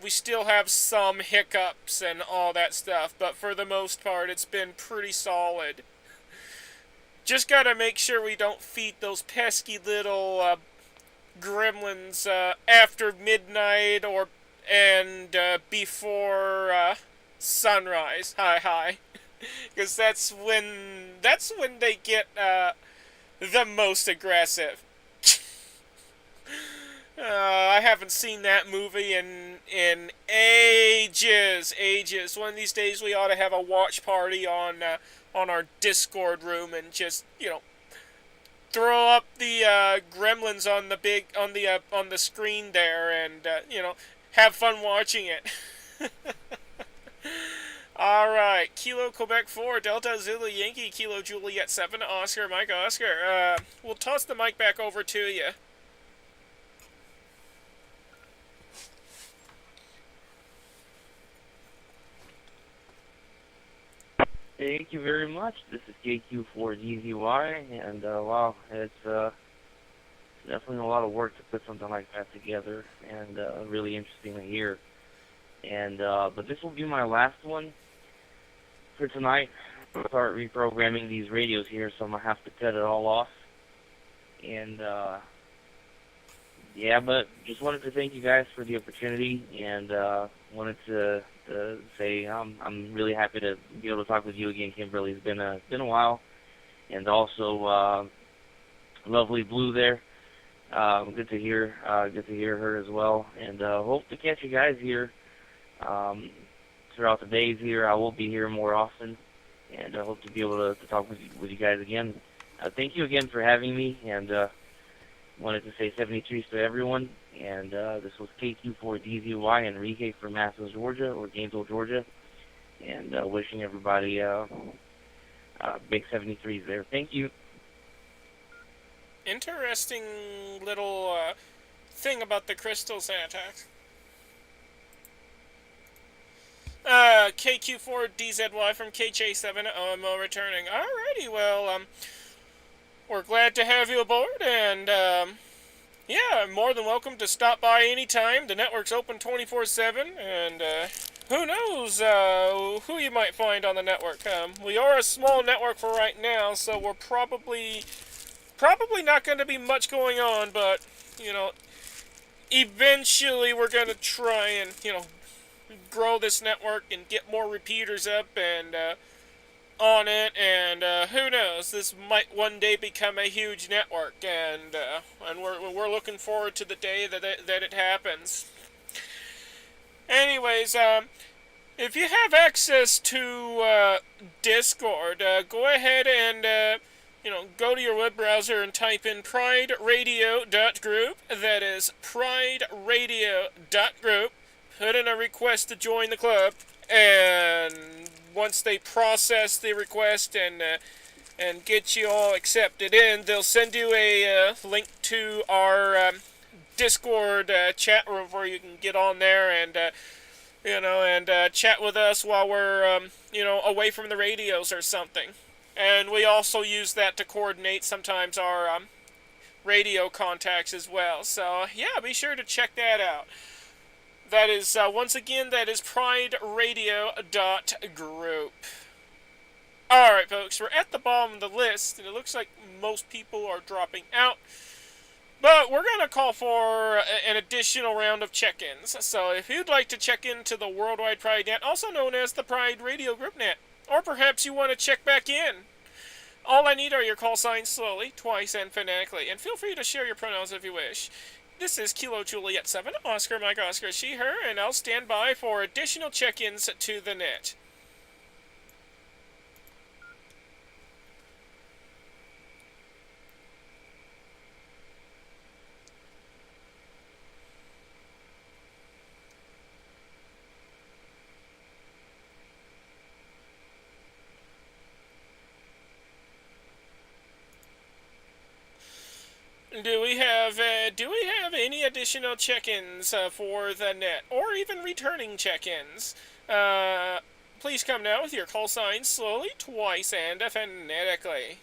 we still have some hiccups and all that stuff, but for the most part, it's been pretty solid. Just gotta make sure we don't feed those pesky little, gremlins, after midnight and before, sunrise. Hi. Because that's when they get, the most aggressive. I haven't seen that movie in ages. One of these days we ought to have a watch party on on our Discord room and just, throw up the gremlins on the screen there, and have fun watching it. All right, Kilo Quebec 4, Delta Zulu Yankee, Kilo Juliet 7, Oscar Mike Oscar. We'll toss the mic back over to you. Thank you very much. This is KQ4DZY, and wow, it's definitely a lot of work to put something like that together, and really interesting to hear. And but this will be my last one for tonight. I'll start reprogramming these radios here, so I'm gonna have to cut it all off. And yeah, but just wanted to thank you guys for the opportunity, and wanted to say I'm really happy to be able to talk with you again, Kimberly. It's been a while, and also lovely Blue there. Good to hear her as well, and hope to catch you guys here throughout the days here. I will be here more often, and I hope to be able to talk with you guys again. Thank you again for having me, and wanted to say 73s to everyone. And this was KQ4DZY, Enrique from Massillon, Georgia, or Gainesville, Georgia, and wishing everybody big 73s there. Thank you. Interesting little thing about the crystal Xanax. KQ4DZY from KJ7 OMO returning. Alrighty, well, we're glad to have you aboard, and yeah, more than welcome to stop by anytime. The network's open 24/7, and who knows who you might find on the network. We are a small network for right now, so we're probably not going to be much going on, but, eventually we're going to try and, grow this network and get more repeaters up and on it, and who knows, this might one day become a huge network, and we're looking forward to the day that it happens. Anyways, if you have access to Discord, go ahead and go to your web browser and type in prideradio.group. That is prideradio.group. Put in a request to join the club, and once they process the request and get you all accepted in, they'll send you a link to our Discord chat room where you can get on there and chat with us while we're away from the radios or something. And we also use that to coordinate sometimes our radio contacts as well. So yeah, be sure to check that out. That is, once again, that is prideradio.group. Alright, folks, we're at the bottom of the list, and it looks like most people are dropping out. But we're going to call for an additional round of check-ins. So if you'd like to check into the Worldwide Pride Net, also known as the Pride Radio Group Net, or perhaps you want to check back in, all I need are your call signs slowly, twice, and phonetically. And feel free to share your pronouns if you wish. This is Kilo Juliet 7, Oscar Mike Oscar she her, and I'll stand by for additional check-ins to the net. Do we have any additional check-ins for the net, or even returning check-ins? Please come now with your call signs slowly, twice, and phonetically.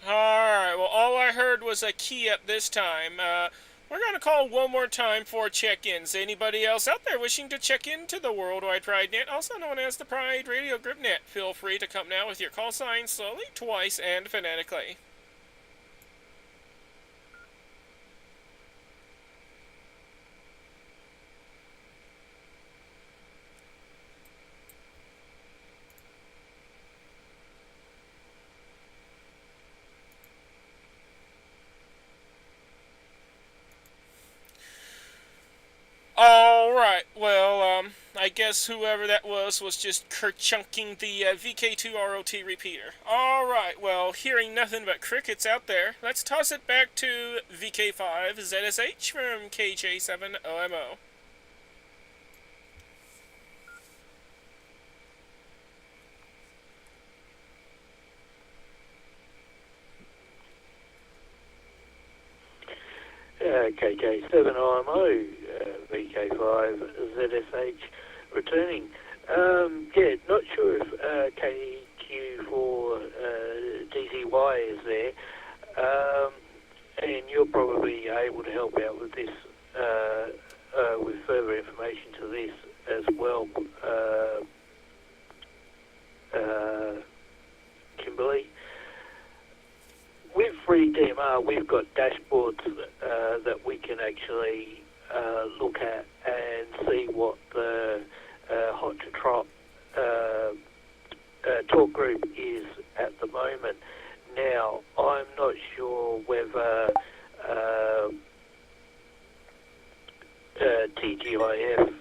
Alright, well, all I heard was a key up this time. We're going to call one more time for check-ins. Anybody else out there wishing to check into the Worldwide Pride Net, also known as the Pride Radio Group Net, feel free to come now with your call sign slowly, twice, and phonetically. right. Well, I guess whoever that was just kerchunking the VK2ROT repeater. All right. Well, hearing nothing but crickets out there, let's toss it back to VK5ZSH from KJ7OMO. KJ7IMO, VK5ZSH returning. Yeah, not sure if KQ4 DZY is there, and you're probably able to help out with this, with further information to this as well, Kimberly. With free DMR, we've got dashboards that we can actually look at and see what the hot to trot talk group is at the moment. Now, I'm not sure whether TGIF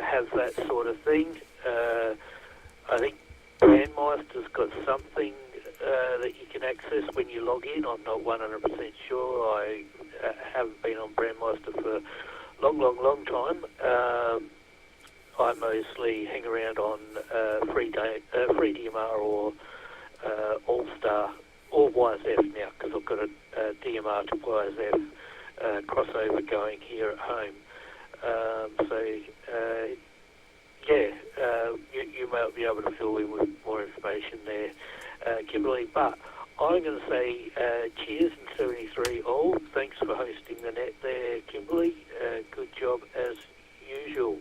has that sort of thing. I think Brandmeister's got something that you can access when you log in. I'm not 100% sure. I haven't been on Brandmeister for a long time. I mostly hang around on free DMR or All-Star or YSF now, because I've got a DMR to YSF crossover going here at home. You might be able to fill in with more information there, Kimberly. But I'm going to say cheers and 73 all. Thanks for hosting the net there, Kimberly. Good job as usual.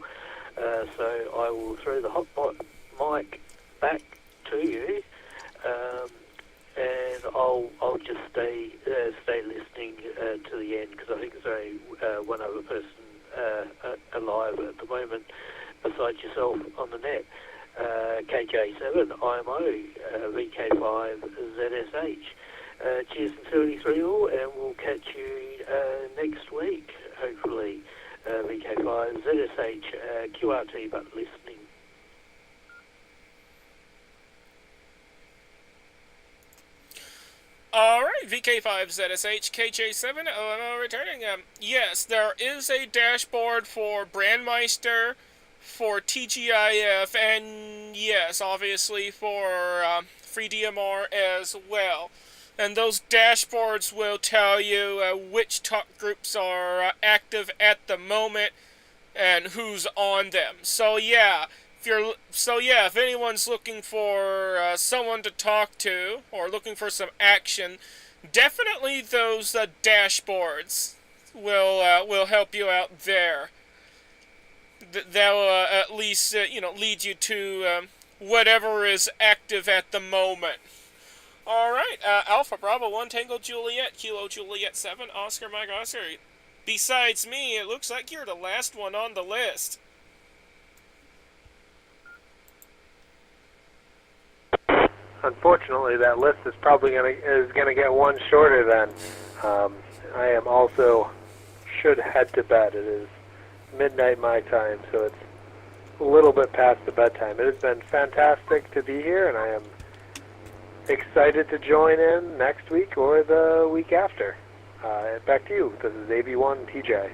So I will throw the hot mic back to you, and I'll just stay listening to the end, because I think there's only one other person alive at the moment besides yourself on the net. KJ7IMO, VK5ZSH. Cheers and 73 all, and we'll catch you next week, hopefully. VK5ZSH, QRT, but listening. Alright, VK5ZSH, KJ7OMO returning. Yes, there is a dashboard for Brandmeister, for TGIF, and yes, obviously for FreeDMR as well. And those dashboards will tell you which talk groups are active at the moment and who's on them. So yeah, if anyone's looking for someone to talk to or looking for some action, definitely those dashboards will help you out there. They'll at least lead you to whatever is active at the moment. Alright, Alpha Bravo 1 Tango Juliet, Kilo Juliet 7, Oscar Mike Oscar. Besides me, it looks like you're the last one on the list. Unfortunately, that list is probably gonna get one shorter then. I am also should head to bed. It is midnight my time, so it's a little bit past the bedtime. It has been fantastic to be here, and I am excited to join in next week or the week after. Back to you. This is AB1 TJ.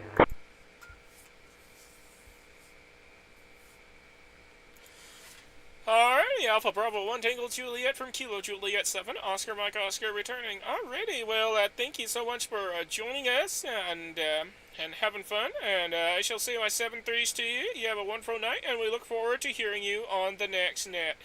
Alrighty, Alpha Bravo 1 Tango Juliet from Kilo Juliet 7, Oscar Mike Oscar returning. Alrighty, well, thank you so much for joining us and having fun, and I shall say my 7-3s to you. You have a wonderful night, and we look forward to hearing you on the next net.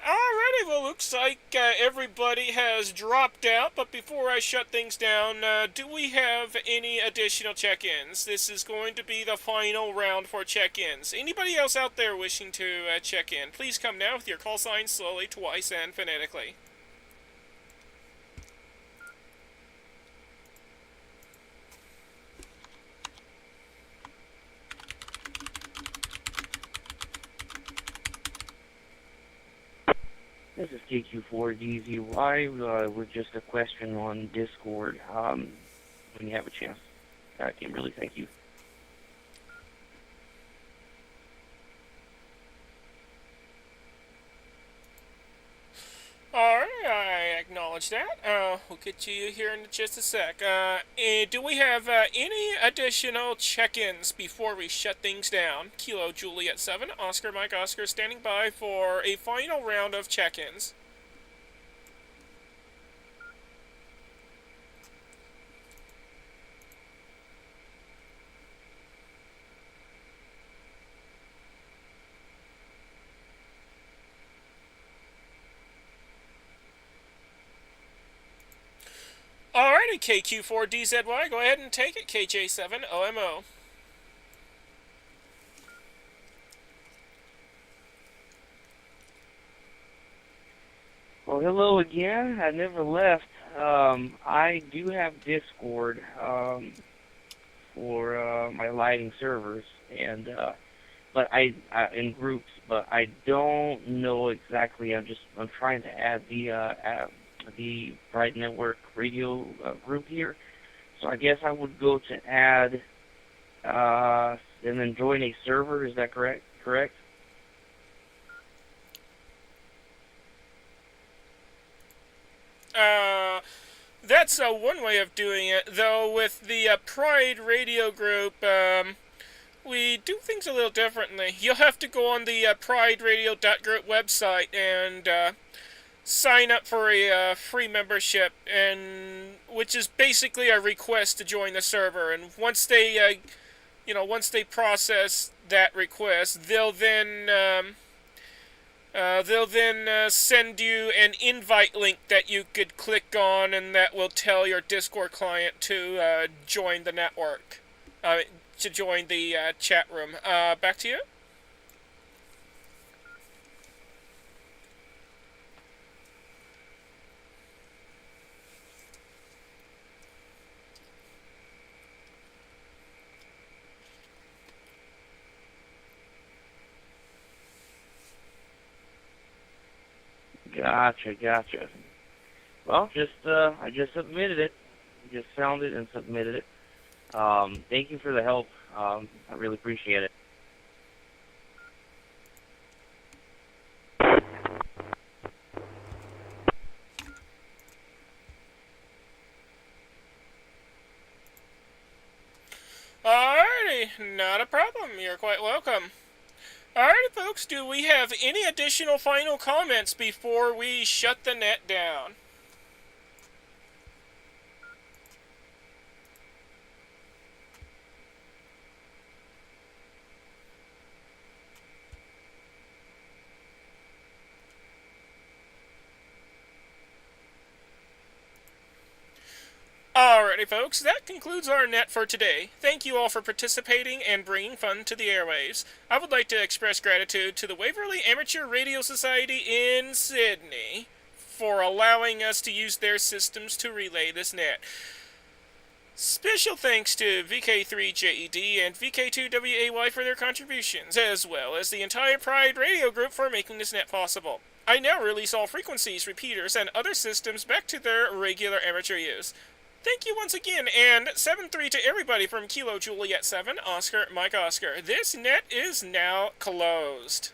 Alrighty, well, looks like everybody has dropped out, but before I shut things down, do we have any additional check-ins? This is going to be the final round for check-ins. Anybody else out there wishing to check in, please come now with your call sign slowly, twice, and phonetically. This is KQ4DZY with just a question on Discord. When you have a chance, Kimberly, thank you. Alright, I acknowledge that. We'll get to you here in just a sec. Do we have any additional check-ins before we shut things down? Kilo Juliet 7, Oscar Mike Oscar standing by for a final round of check-ins. Alrighty, KQ4DZY, go ahead and take it, KJ7OMO. Well, hello again. I never left. I do have Discord for my lighting servers, and but I in groups. But I don't know exactly. I'm trying to add the Bright Network radio group here. So I guess I would go to add and then join a server. Is that correct? Correct. That's one way of doing it, though with the Pride Radio group, we do things a little differently. You'll have to go on the prideradio.group website and sign up for a free membership, and which is basically a request to join the server. And once they, once they process that request, they'll then send you an invite link that you could click on, and that will tell your Discord client to join the network, to join the chat room. Back to you. Gotcha. Well, I just submitted it. Just found it and submitted it. Thank you for the help. I really appreciate it. Alrighty, not a problem. You're quite welcome. Alrighty, folks, do we have any additional final comments before we shut the net down? Alrighty, folks, that concludes our net for today. Thank you all for participating and bringing fun to the airwaves. I would like to express gratitude to the Waverley Amateur Radio Society in Sydney for allowing us to use their systems to relay this net. Special thanks to VK3JED and VK2WAY for their contributions, as well as the entire Pride Radio group for making this net possible. I now release all frequencies, repeaters, and other systems back to their regular amateur use. Thank you once again, and 7-3 to everybody from Kilo Juliet 7, Oscar Mike Oscar. This net is now closed.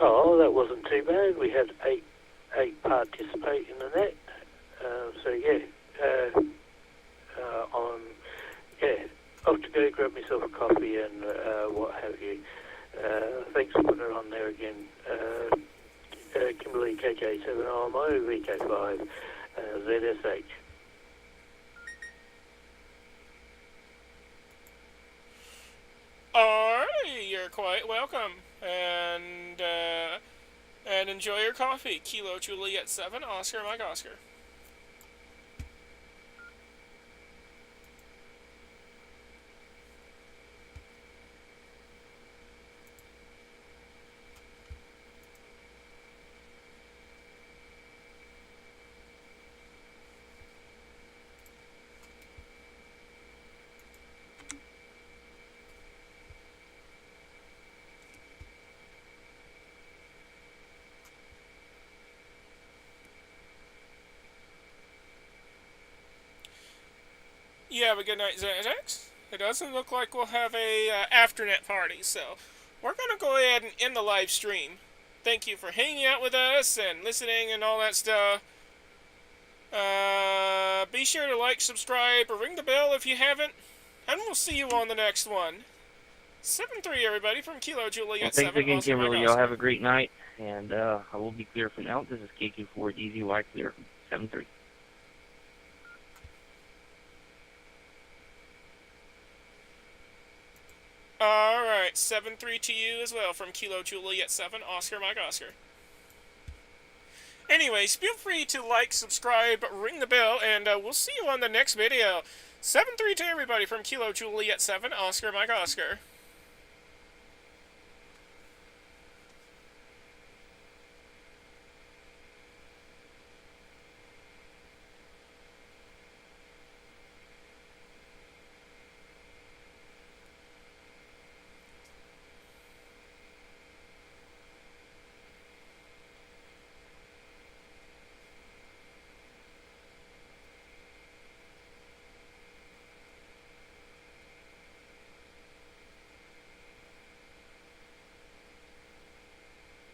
Oh, that wasn't too bad. We had eight participate in the net. I'm off to go grab myself a coffee and what have you. Thanks for putting it on there again. Kimberly KJ7RMO VK5 ZSH. Alright, you're quite welcome. And enjoy your coffee. Kilo Juliet 7, Oscar Mike Oscar. You have a good night, Xanax. It doesn't look like we'll have a afternet party, so we're gonna go ahead and end the live stream. Thank you for hanging out with us and listening and all that stuff. Be sure to like, subscribe, or ring the bell if you haven't, and we'll see you on the next one. 7-3, everybody, from Kilo Juliet Well, 7. thanks again, Oscar Mike Kimberly. Y'all Oscar. have a great night, and I will be clear for now. This is KQ4DZY clear, 7-3. Alright, 7-3 to you as well from Kilo Juliet 7, Oscar Mike Oscar. Anyways, feel free to like, subscribe, ring the bell, and we'll see you on the next video. 7-3 to everybody from Kilo Juliet 7, Oscar Mike Oscar.